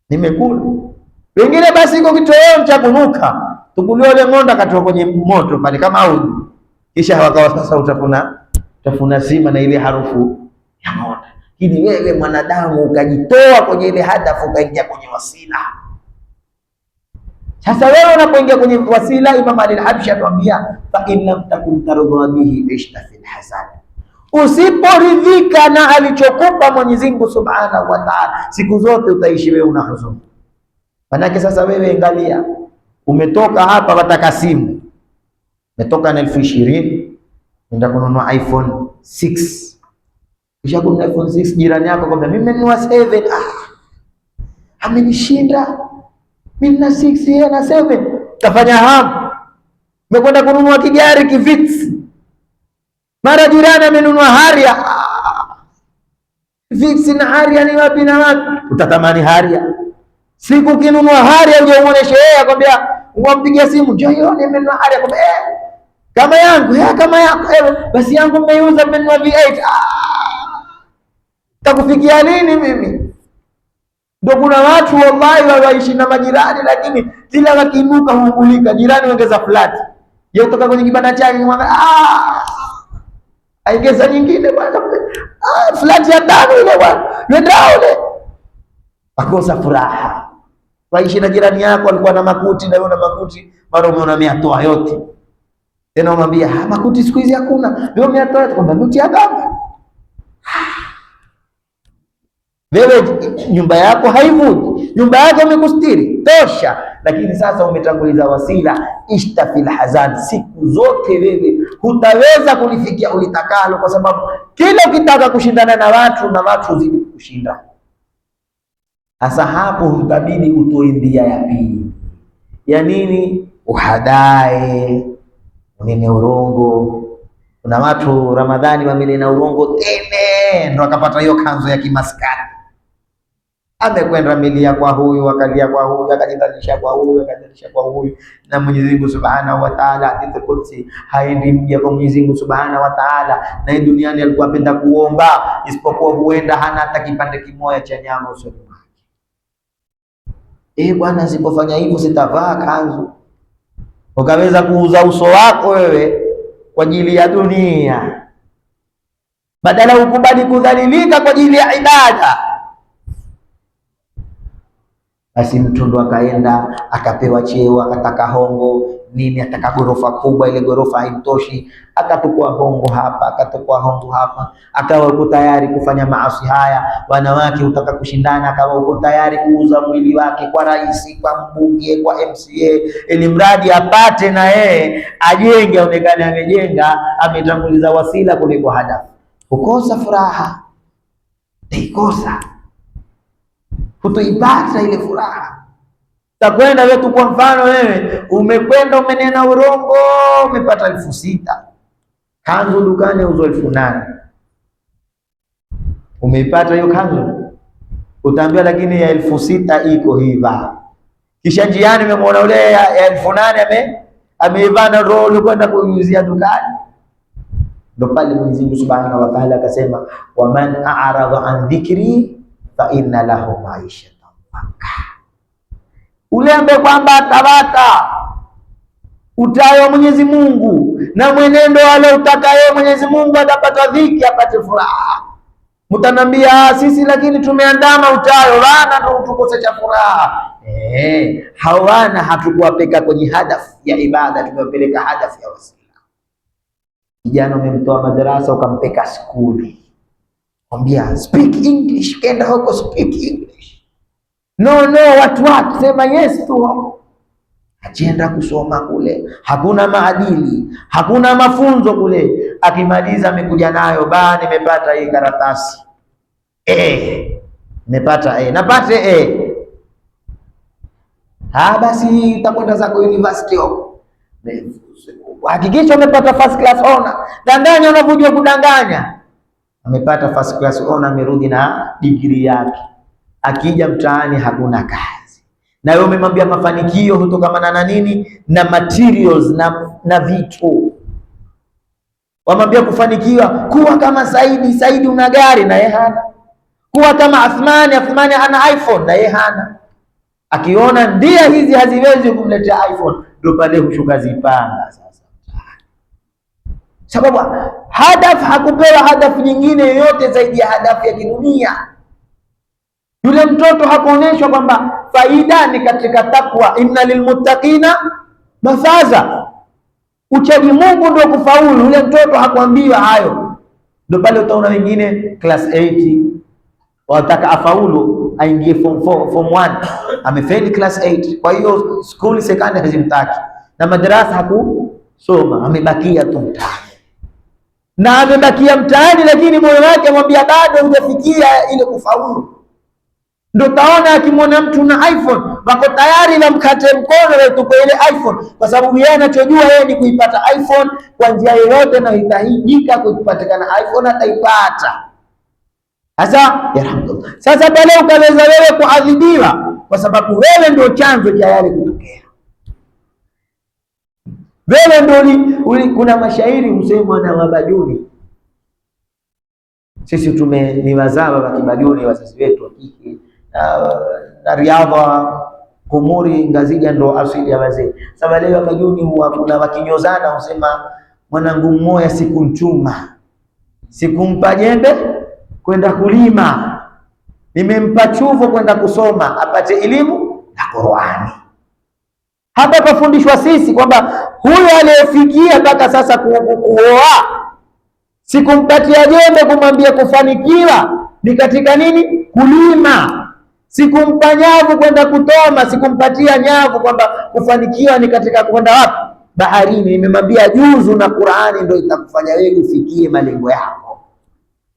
nimekula. Wengine basi iko kitoweo cha kunuka. Tukuliwa ile ngonda katoka kwenye moto pale kama auji. Kisha wakawa sasa utafuna sima na ile harufu ya ngonda. Ili wewe mwanadamu ukajitoa kwenye ile hadafu ukaingia kwenye wasila. Sasa wewe unapoingia kwenye wasila, Imam al-Habshi atuambia fa in lam takun tardha bihi ishta fil hasan. Usiporidhika na alichokupa Mwenyezi Mungu Subhanahu wa Ta'ala, siku zote utaishi wewe una huzuni. Manake sasa wewe angalia, umetoka hapa wataka simu. Umetoka na 20,000 nenda kununua iPhone 6. Kisha kuna iPhone 6 jirani yako kwamba mimi nimenunua 7. Amenishinda. Mimi na 6 yeye na 7. Tafanya hapo. Umekwenda kununua kigari kivits. Mara jirani amenunua Harrier. Vix na Harrier ni wapi na wapi? Utatamani Harrier. Siku kinunua Harrier uje umuoneshe yeye, akwambia umpigia simu, "Njoo yone nimenunua Harrier." Akwambia kama yangu, kama yako. Basi yangu nimeuza nimenunua V8. Takufikia lini mimi? Ndio kuna watu wallahi waishi na majirani lakini kila wakiinuka huungulika. Jirani ongeza flat. Yeye kutoka kwenye kibanda chake kumwambia aingeza nyingine bwana. Flat ya 5 ile bwana. Nenda ule. Akosa furaha. Waishi na jirani yako alikuwa na makuti na wewe una makuti, mara umeona miatoa yote. Tena umwambia, makuti siku hizi hakuna. Wewe miatoa yote kwamba mti ya gamba. Wewe nyumba yako haivuji. Nyumba yako imekustiri. Tosha. Lakini sasa umetanguliza wasila, ishta fil hazan. Siku zote wewe hutaweza kulifikia ulitakalo, kwa sababu kila ukitaka kushindana na watu zidi kushinda. Hasa hapo utabidi utoe ndia ya pili. Ya nini? Uhadae, unene urongo. Kuna watu Ramadhani wamenena urongo tene, ndo akapata hiyo kanzo ya kimaskani. Amekwenda milia kwa huyu, akalia kwa huyu, akajidalisha kwa huyu, akajidalisha kwa huyu. Na Mwenyezi Mungu Subhanahu wa Ta'ala hadithi Qudsi, haendi mja kwa Mwenyezi Mungu Subhanahu wa Ta'ala na duniani alikuwa apenda kuomba, isipokuwa huenda hana hata kipande kimoja cha nyama usoni mwake. Bwana, sipofanya hivyo sitavaa kanzu. Ukaweza kuuza uso wako wewe kwa ajili ya dunia, badala ukubali kudhalilika kwa ajili ya ibada. Basi mtu ndo akaenda akapewa cheo, akataka hongo nini, ataka gorofa kubwa, ile gorofa haimtoshi, akatukua hongo hapa, akatukua hongo hapa, akawa uko tayari kufanya maasi haya. Wanawake utaka kushindana, akawa uko tayari kuuza mwili wake kwa rais, kwa mbunge, kwa MCA, ili mradi apate na yeye ajenge, aonekane amejenga, ametanguliza wasila kuliko hadafu. Ukosa furaha, ikosa kutoipata ile furaha. Takwenda wewe tu, kwa mfano wewe umekwenda umenena urongo, umepata 6,000. Kanzu dukani uzo 8,000. Umeipata hiyo kanzu, utaambia lakini ya 6,000 iko hiva. Kisha njiani umemwona ule ya 8,000 ameivana roho kwenda kuuzia dukani. Ndio pale Mwenyezi Mungu Subhanahu wa Ta'ala akasema, wa man a'rada an dhikri fa inna lahu ma'ishatan dhanka. Ule ambaye kwamba atabata utayo Mwenyezi Mungu na mwenendo wale utakayo Mwenyezi Mungu, atapata dhiki, apate furaha. Mtanambia sisi lakini tumeandama utayo bana, ndio tukose cha furaha. hawana, hatukuwapeka kwenye hadafu ya ibada, tumewapeleka hadafu ya wasila. Kijana umemtoa madarasa ukampeka skuli, mwambia speak English, kenda huko speak English. No, watu sema yes tu. Ajienda kusoma kule, hakuna maadili, hakuna mafunzo kule. Akimaliza amekuja nayo, nimepata hii karatasi nimepata napate basi utakwenda zako university huko. Hakikisha umepata first class honor. Danganya unavyojua kudanganya. Amepata first class honor, amerudi na degree yake. Akija mtaani hakuna kazi. Na wewe umemwambia mafanikio hutokamana na nini? Na materials na vitu. Wamwambia kufanikiwa kuwa kama Saidi una gari na yeye hana. Kuwa kama Athmani ana iPhone na yeye hana. Akiona ndia hizi haziwezi kumletea iPhone, ndio pale hushuka zipanga sasa. Sababu hadafu, hakupewa hadafu nyingine yoyote zaidi ya hadafu ya kidunia. Yule mtoto hakuonyeshwa kwamba faida ni katika takwa, inna lilmuttaqina mafaza, uchaji Mungu ndio kufaulu. Yule mtoto hakuambiwa hayo. Ndio pale utaona wengine class 8 wataka afaulu aingie form 1, amefeli class 8, kwa hiyo school secondary hazimtaki na madrasa hakusoma, amebakia tu mtaani. Na amebakia mtaani, lakini moyo wake amwambia bado hujafikia ile kufaulu. Ndio taona akimwona mtu na iPhone wako tayari na mkate mkono na tupe ile iPhone, kwa sababu yeye anachojua yeye ni kuipata iPhone kwa njia yoyote na itahitajika kupatikana iPhone ataipata. Sasa pale ukaweza wewe kuadhibiwa kwa sababu wewe ndio chanzo cha yale kutokea. Wewe ndio kuna mashairi husemwa na Wabajuni. Sisi ni wazao wa Kibajuni, wazazi wetu wa kike na Riadha Kumuri Ngazija ndo asili ya wazee. Sasa leo Wabajuni huwa kuna wakinyozana husema mwanangu mmoja sikumchuma, sikumpa jembe kwenda kulima, nimempa chuvo kwenda kusoma apate elimu na Qur'ani. Hapa kafundishwa sisi kwamba huyo aliyefikia mpaka sasa kuoa, sikumpatia jembe kumwambia kufanikiwa ni katika nini? Kulima. Sikumpa nyavu kwenda kutoma, sikumpatia nyavu kwamba kufanikiwa ni katika kwenda wapi? Baharini. Nimemwambia juzu na Qur'ani ndio itakufanya wewe ufikie malengo yako.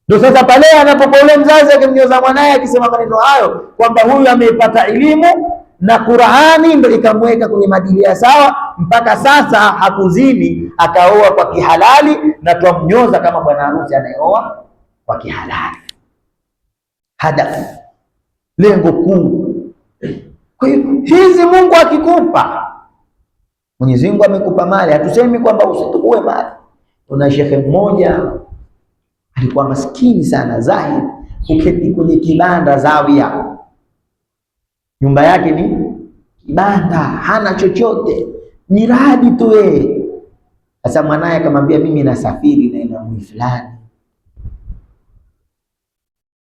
Ndio sasa pale anapokuwa yule mzazi akimnyoza mwanae akisema maneno hayo kwamba huyu ameipata elimu na Qur'ani ndio ikamweka kwenye maadili ya sawa, mpaka sasa hakuzini, akaoa kwa kihalali, na twamnyoza kama bwana harusi anayeoa kwa kihalali. Hadafu, lengo kuu. Kwa hiyo hizi Mungu akikupa, Mwenyezi Mungu amekupa mali, hatusemi kwamba usitukue mali. Kuna shekhe mmoja alikuwa maskini sana, zahid, uketi kwenye kibanda zawia, nyumba yake ni kibanda, hana chochote, ni radi tu yeye. Sasa mwanae akamwambia mimi nasafiri naenda mji fulani.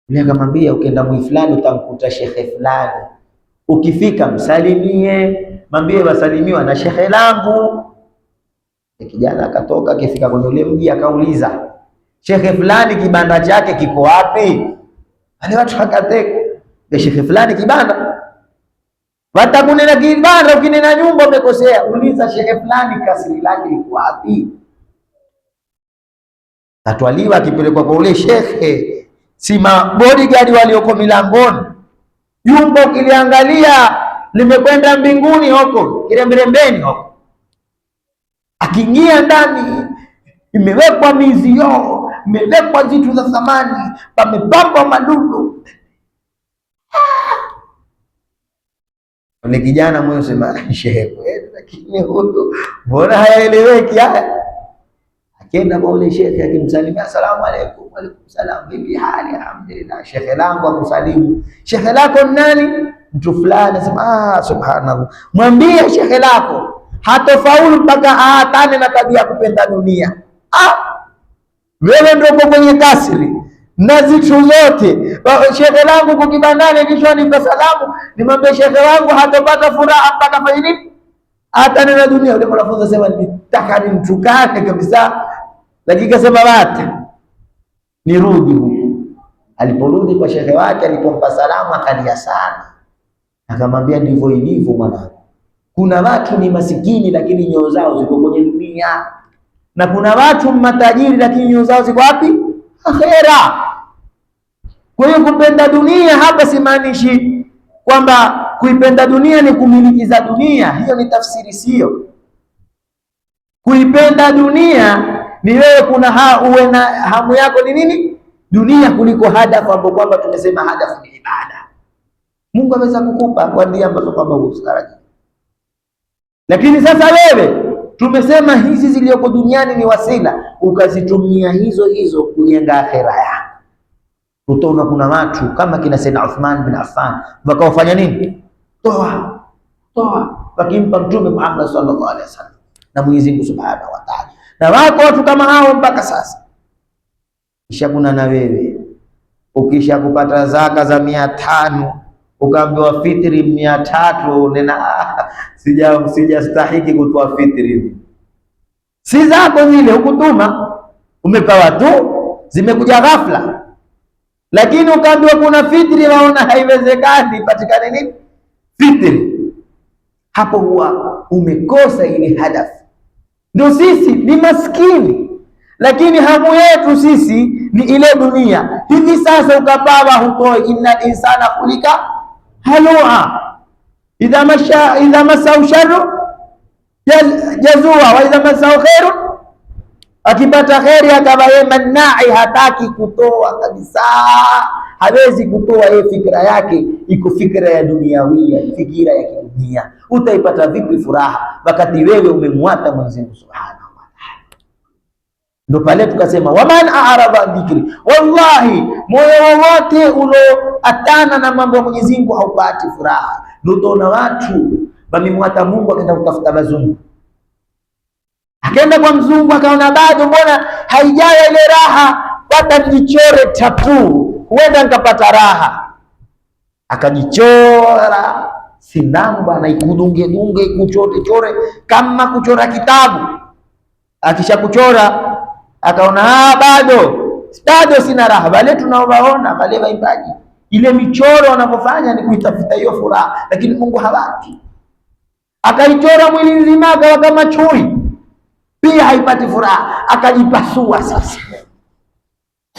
Yule akamwambia ukienda mji fulani utamkuta shekhe fulani, ukifika msalimie, mwambie wasalimiwa na shekhe langu. Kijana akatoka, akifika kwenye ule mji akauliza shekhe fulani kibanda chake kiko wapi? Wale watu wakateka, shekhe fulani kibanda, watakunena kibanda, ukinena nyumba umekosea. Uliza shekhe fulani kasri lake liko wapi? Atwaliwa akipelekwa kwa ule shekhe, si bodyguard walioko milangoni. Jumba ukiliangalia limekwenda mbinguni huko, kirembelembeni huko. Akiingia ndani imewekwa mizio, imewekwa vitu za thamani, pamepambwa madudu. Ule kijana mmoja sema shehe, lakini huyu mbona hayaeleweki haya? Akienda kwa ule shekhe akimsalimia, asalamu alaykum. Wa alaykum salaam, vipi hali? Alhamdulillah. Shekhe langu akusalimu. Shekhe lako nani? Mtu fulani. Sema subhanallah, mwambie shekhe lako hatofaulu mpaka aatane na tabia ya kupenda dunia. Wewe ndio uko kwenye kasri, na zitu zote. Shekhe langu kukibandane kichwani kwa salamu, nimwambie shekhe wangu hatapata furaha mpaka fanye nini? Hata nena dunia. Ule mwanafunzi sema nitaka nimtukane kabisa, lakini kasema bata nirudi huko. Aliporudi kwa shekhe wake, alipompa salamu akalia sana, akamwambia ndivyo ilivyo mwanangu, kuna watu ni masikini lakini nyoyo zao ziko kwenye dunia, na kuna watu matajiri lakini nyoyo zao ziko wapi? Akhera. Kwa hiyo kupenda dunia hapa simaanishi kwamba kuipenda dunia ni kumilikiza dunia, hiyo ni tafsiri, sio. Kuipenda dunia ni wewe uwe na hamu yako ni nini? Dunia, kuliko hadafu ambapo kwamba tumesema hadafu ni ibada. Mungu ameweza kukupa kwa ndia ambazo kwamba usitaraji. Lakini sasa wewe tumesema hizi zilizoko duniani ni wasila, ukazitumia hizo hizo kujenga akhera yako. Utaona kuna watu kama kina Sayyidina Uthman bin Affan wakafanya nini? Toa wakimpa Mtume Muhammad sallallahu alaihi wasallam na Mwenyezi Mungu Subhanahu wa Ta'ala. Na wako watu kama hao mpaka sasa. Kisha kuna na wewe ukisha kupata zaka za 500 ukaambiwa fitri 300, nena sijastahiki kutoa fitri. Si zako zile, hukutuma, umepewa tu, zimekuja ghafla. Lakini ukaambiwa kuna fitri, waona haiwezekani patikane nini? Fitri. Hapo huwa umekosa ile hadafu. Ndio sisi ni maskini, lakini hamu yetu sisi ni ile dunia. Hivi sasa ukapawa hutoi, innal insana khuliqa halua idha masau sharru jazua wa idha masau khairu, akipata kheri akawa yeye manai, hataki kutoa kabisa, hawezi kutoa. Yeye fikra yake iko fikra ya duniawia, fikira ya kidunia. Utaipata vipi furaha wakati wewe umemwata Mwenyezi Mungu Subhanahu wa Ta'ala? Ndio pale tukasema waman a'rada dhikri, wallahi moyo wowote uloatana na mambo ya Mwenyezi Mungu haupati furaha. Ndio utaona watu wamemwata Mungu akaenda kutafuta mazungu, akaenda kwa mzungu akaona bado mbona haijawa ile raha, pata nijichore tatu huenda nikapata raha. Akajichora sindano bana, ikudunge ikuchore kama kuchora kitabu. Akisha kuchora akaona bado sina raha. Wale tunaowaona wale waimbaji, ile michoro wanapofanya ni kuitafuta hiyo furaha, lakini Mungu hawati. Akaichora mwili mzima akawa kama chui, pia haipati furaha. Akajipasua sasa,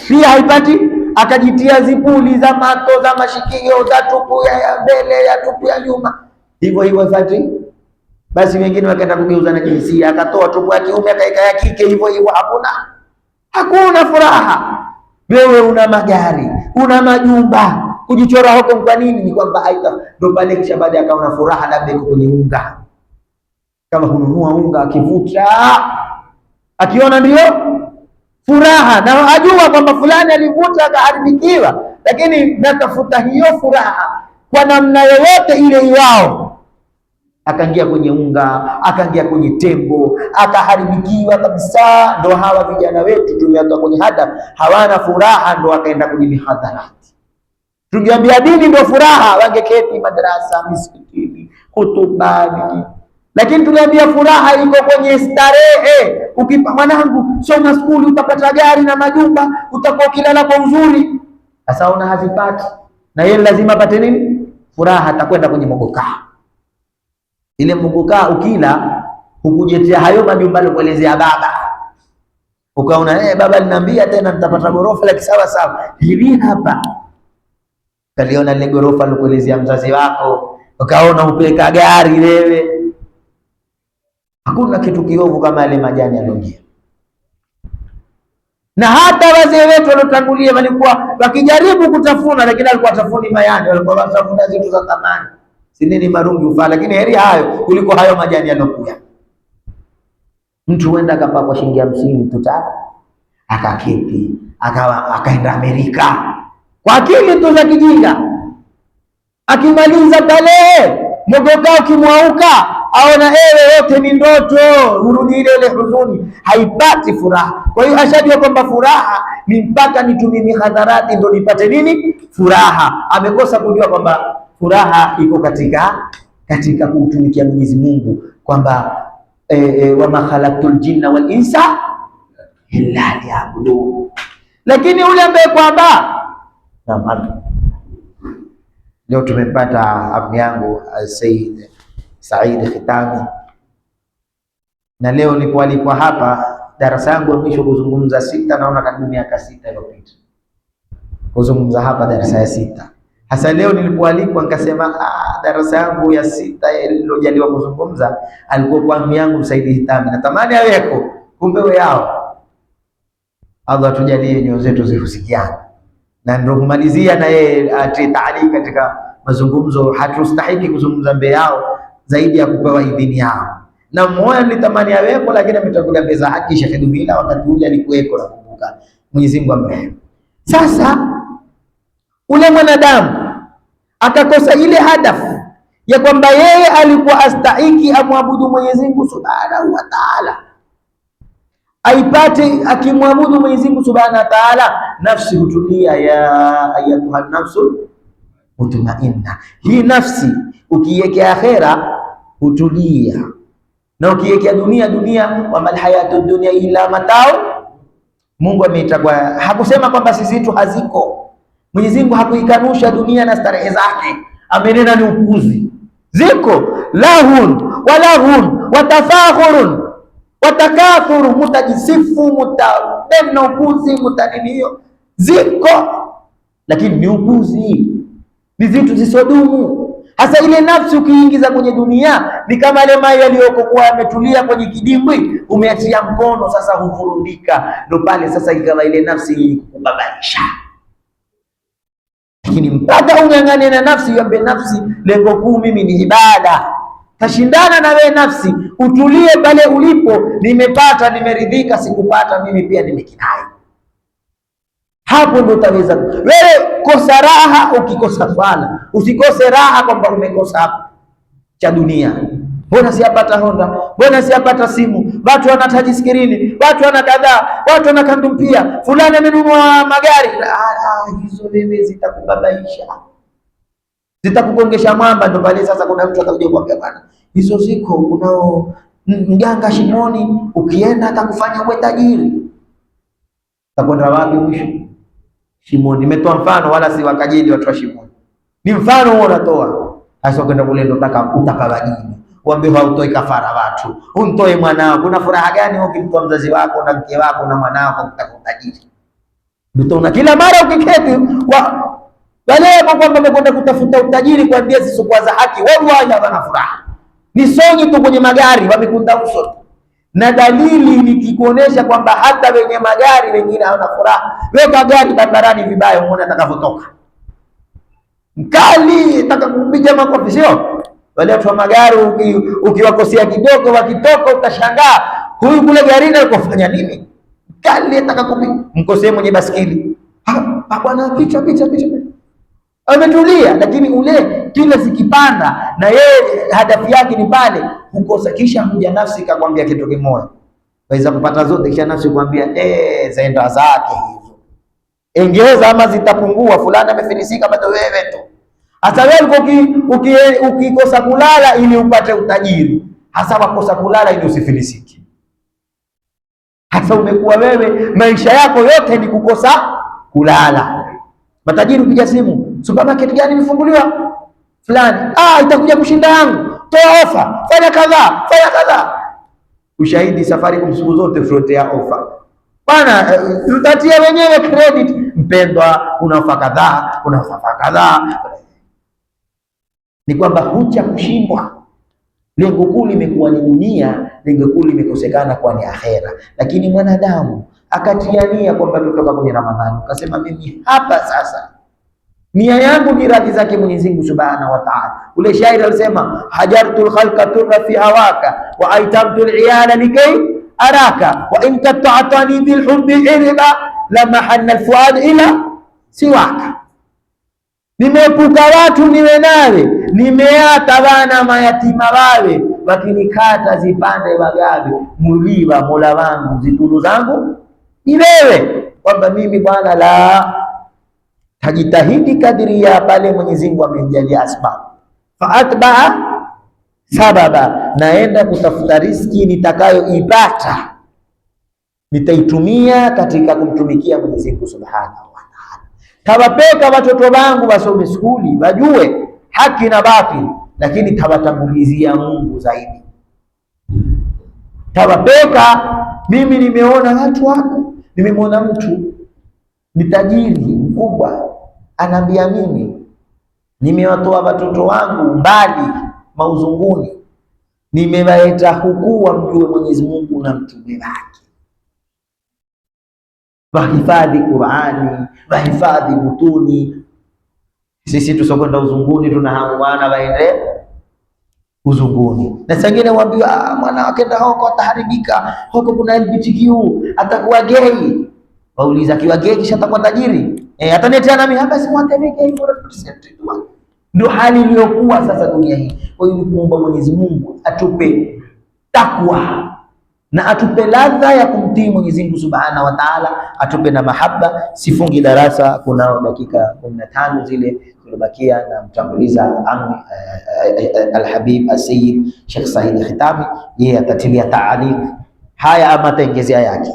pia haipati. Akajitia zipuli za mato za mashikio za tupu ya mbele ya tupu ya nyuma, hivyo haipati. Basi wengine wakaenda kugeuza na jinsia, akatoa tupu ya kiume akaika ya kike, hivyo hakuna furaha. Wewe una magari, una majumba, kujichora huko kwa nini? Ni kwamba ndio pale kisha baada akaona furaha labda iko kwenye unga. Kama kununua unga, akivuta akiona ndio furaha, na ajua kwamba fulani alivuta akaharibikiwa, lakini natafuta hiyo furaha kwa namna yoyote ile iwao. Akaingia kwenye unga, akaingia kwenye tembo, akaharibikiwa kabisa. Ndo hawa vijana wetu tumeatoa kwenye hada, hawana furaha, ndo akaenda kwenye mihadharati. Tungeambia dini ndo furaha, wangeketi madrasa, misikitini, hutubani. Lakini tuliambia furaha iko kwenye starehe. Ukipa mwanangu soma skuli, utapata gari na majumba, utakuwa ukilala kwa uzuri. Sasa una hazipati, na yeye lazima apate nini? Furaha. Atakwenda kwenye mogokaa. Ile mogokaa ukila hukujetea hayo majumba alikuelezea baba, ukaona baba aliniambia tena nitapata gorofa la kisawa sawa. Hili hapa kaliona ile gorofa alikuelezea mzazi wako, ukaona upeka gari wewe. Hakuna kitu kiovu kama ile majani yalongia. Na hata wazee wetu waliotangulia walikuwa wakijaribu kutafuna, lakini alikuwa tafuni mayani, walikuwa watafuna zitu za thamani. Si nini marungi ufaa, lakini heri hayo kuliko hayo majani yanokuya. Mtu huenda akapakwa shilingi 50 tu akaketi akaenda Amerika kwa akili tu za kijinga. Akimaliza pale mogoka ukimwauka aona ewe yote ni ndoto, urudi ile huzuni, haipati furaha. Kwa hiyo ashajua kwamba furaha ni mpaka nitumie mihadharati ndo nipate nini? Furaha. Amekosa kujua kwamba furaha iko katika kumtumikia Mwenyezi Mungu, kwamba wama khalaqtul jinna wal insa illa liya'budun. Lakini ule ambaye kwamba leo tumepata amu yangu Said Said Khitami, na leo nilipoalikwa hapa darasa yangu ya mwisho kuzungumza sita, naona karibu miaka 6 iliyopita kuzungumza hapa darasa ya 6. Hasa leo nilipoalikwa nikasema darasa yangu ya 6 iliyojaliwa kuzungumza alikuwa kwa amu yangu Said Khitami, natamani aweko, kumbe wewe yao. Allah tujalie nyoyo zetu zihusikiane, na ndio kumalizia na yeye atitali katika mazungumzo. Hatustahiki kuzungumza mbele yao zaidi ya kupewa idhini yao, na mmoja nilitamani aweko, lakini ametakuja mbele za haki Sheikh Dumila wakati ule alikuweko, nakumbuka, Mwenyezi Mungu amrehemu. Sasa ule mwanadamu akakosa ile hadafu ya kwamba yeye alikuwa astahiki amwabudu Mwenyezi Mungu Subhanahu wa Ta'ala, aipate akimwabudu Mwenyezi Mungu Subhanahu wa Ta'ala, nafsi hutulia. Ya ayatuha nafsul mutmainna, hii nafsi ukiiwekea akhera hutulia, na ukiiwekea dunia, wa mal hayatu dunya illa matao. Mungu ameita kwa, hakusema kwamba sisi tu haziko. Mwenyezi Mungu hakuikanusha dunia na starehe zake, amenena ni upuzi. Ziko lahun walahun watafakhurun watakathuru, mutajisifu, mutanena upuzi, mutanilio, ziko, lakini ni upuzi, ni vitu zisodumu. Hasa ile nafsi ukiingiza kwenye dunia ni kama ile maji yaliyokuwa yametulia kwenye kidimbwi, umeachia mkono sasa huvurundika, ndio pale sasa ikawa ile nafsi kukubabaisha. Lakini mpaka ung'ang'ane na nafsi, yambe nafsi, lengo kuu mimi ni ibada. Tashindana na wewe nafsi, utulie pale ulipo, nimepata nimeridhika, sikupata mimi pia nimekinai. Hapo ndo utaweza wewe. Kosa raha ukikosa swala, usikose raha kwamba umekosa cha dunia. Mbona siapata Honda, mbona siapata simu, watu wanataji skrini, watu wana kadhaa, watu wana kandumpia, fulani amenunua magari. Hizo wewe zitakubabaisha, zitakugongesha mwamba. Ndo pale sasa kuna mtu atakuja kuambia bwana, hizo ziko, kunao mganga shimoni, ukienda atakufanya uwe tajiri. Utakwenda wapi mwisho? Shimoni. Nimetoa mfano, wala si wakajili watu wa shimoni, ni mfano huo natoa. Hasa kwenda kule ndo utakawajini, uambie hautoi kafara watu, untoe mwanao. Kuna furaha gani ukimtoa mzazi wako na mke wako na mwanao kwa kutaka utajiri? Ndio una kila mara ukiketi wale kwamba wamekwenda kutafuta utajiri kwa njia zisizokuwa za haki, wallahi hawana furaha. Ni songi tu kwenye magari wamekunda uso, na dalili nikikuonesha kwamba hata wenye magari wengine hawana furaha. Weka gari barabarani vibaya, uone atakavyotoka mkali, atakakupiga makofi, sio? Wale watu wa magari ukiwakosea kidogo wakitoka utashangaa, huyu kule garini alikofanya nini? Mkali atakakupiga. Mkosee mwenye baskeli, bwana, picha ametulia, lakini ule kila zikipanda na yeye hadafu yake ni pale hukosa. Kisha mja nafsi kakwambia kitu kimoja, waweza kupata zote, kisha nafsi kuambia zaenda zake hizo, engeza ama zitapungua, fulani amefilisika, bado wewe tu. Hasa wewe ukikosa kulala ili upate utajiri, hasa wakosa kulala ili usifilisiki. Hasa umekuwa wewe maisha yako yote ni kukosa kulala. Matajiri upiga simu, supermarket gani imefunguliwa fulani, itakuja kushinda yangu, toa ofa, fanya kadhaa. Ushahidi Safaricom siku zote flote ya ofa bana, tutatia wenyewe credit. Mpendwa, una ofa kadhaa, ni kwamba hucha kushindwa. Lengo kuu limekuwa ni dunia, lengo kuu limekosekana kwa ni akhera. Lakini mwanadamu akatiania kwamba tutoka kwenye Ramadhani, ukasema mimi hapa sasa nia yangu ni radhi zake Mwenyezi Mungu Subhanahu wa Ta'ala. Ule shairi alisema, hajartul khalqa turra fi hawaka wa aitamtul iyala likay araka wa in tata'atani bil hubbi irba lama hanna alfuad ila siwaka. Nimeepuka watu niwe nawe, nimeata bana mayatima wawe, wakinikata zipande magabe, muliwa Mola wangu zitunu zangu ni wewe, kwamba mimi bwana la tajitahidi kadiri ya pale Mwenyezi Mungu amenijalia asbab, fa atbaa sababa, naenda kutafuta riziki nitakayoipata nitaitumia katika kumtumikia Mwenyezi Mungu Subhanahu wa Ta'ala. Tawapeka watoto wangu wasome skuli, wajue haki na batili, lakini tawatangulizia Mungu zaidi. Tawapeka mimi nimeona watu wako, nimemwona mtu ni tajiri mkubwa, anaambia mimi nimewatoa watoto wangu mbali mauzunguni, nimewaeta huku wamjue Mwenyezi Mungu na mtume wake, wahifadhi Qur'ani, wahifadhi mutuni. Sisi tusokwenda uzunguni tunahamuana waende uzunguni, na sangine waambia mwana akenda huko ataharibika, huko kuna LGBTQ atakuwa gay. Wauliza kiwa gay kisha atakuwa tajiri? Ataniletea nami hapa si mwatemeke hivyo. Ndio hali iliyokuwa sasa dunia hii. Kwa hiyo muomba Mwenyezi Mungu atupe takwa na atupe ladha ya kumtii Mwenyezi Mungu Subhanahu wa Ta'ala, atupe na mahaba. Sifungi darasa, kuna dakika 15 zile zilizobakia, na mtanguliza Al-Habib As-Sayyid Sheikh Said Khitami, yeye atatilia taaliq haya ama ataongezea yake.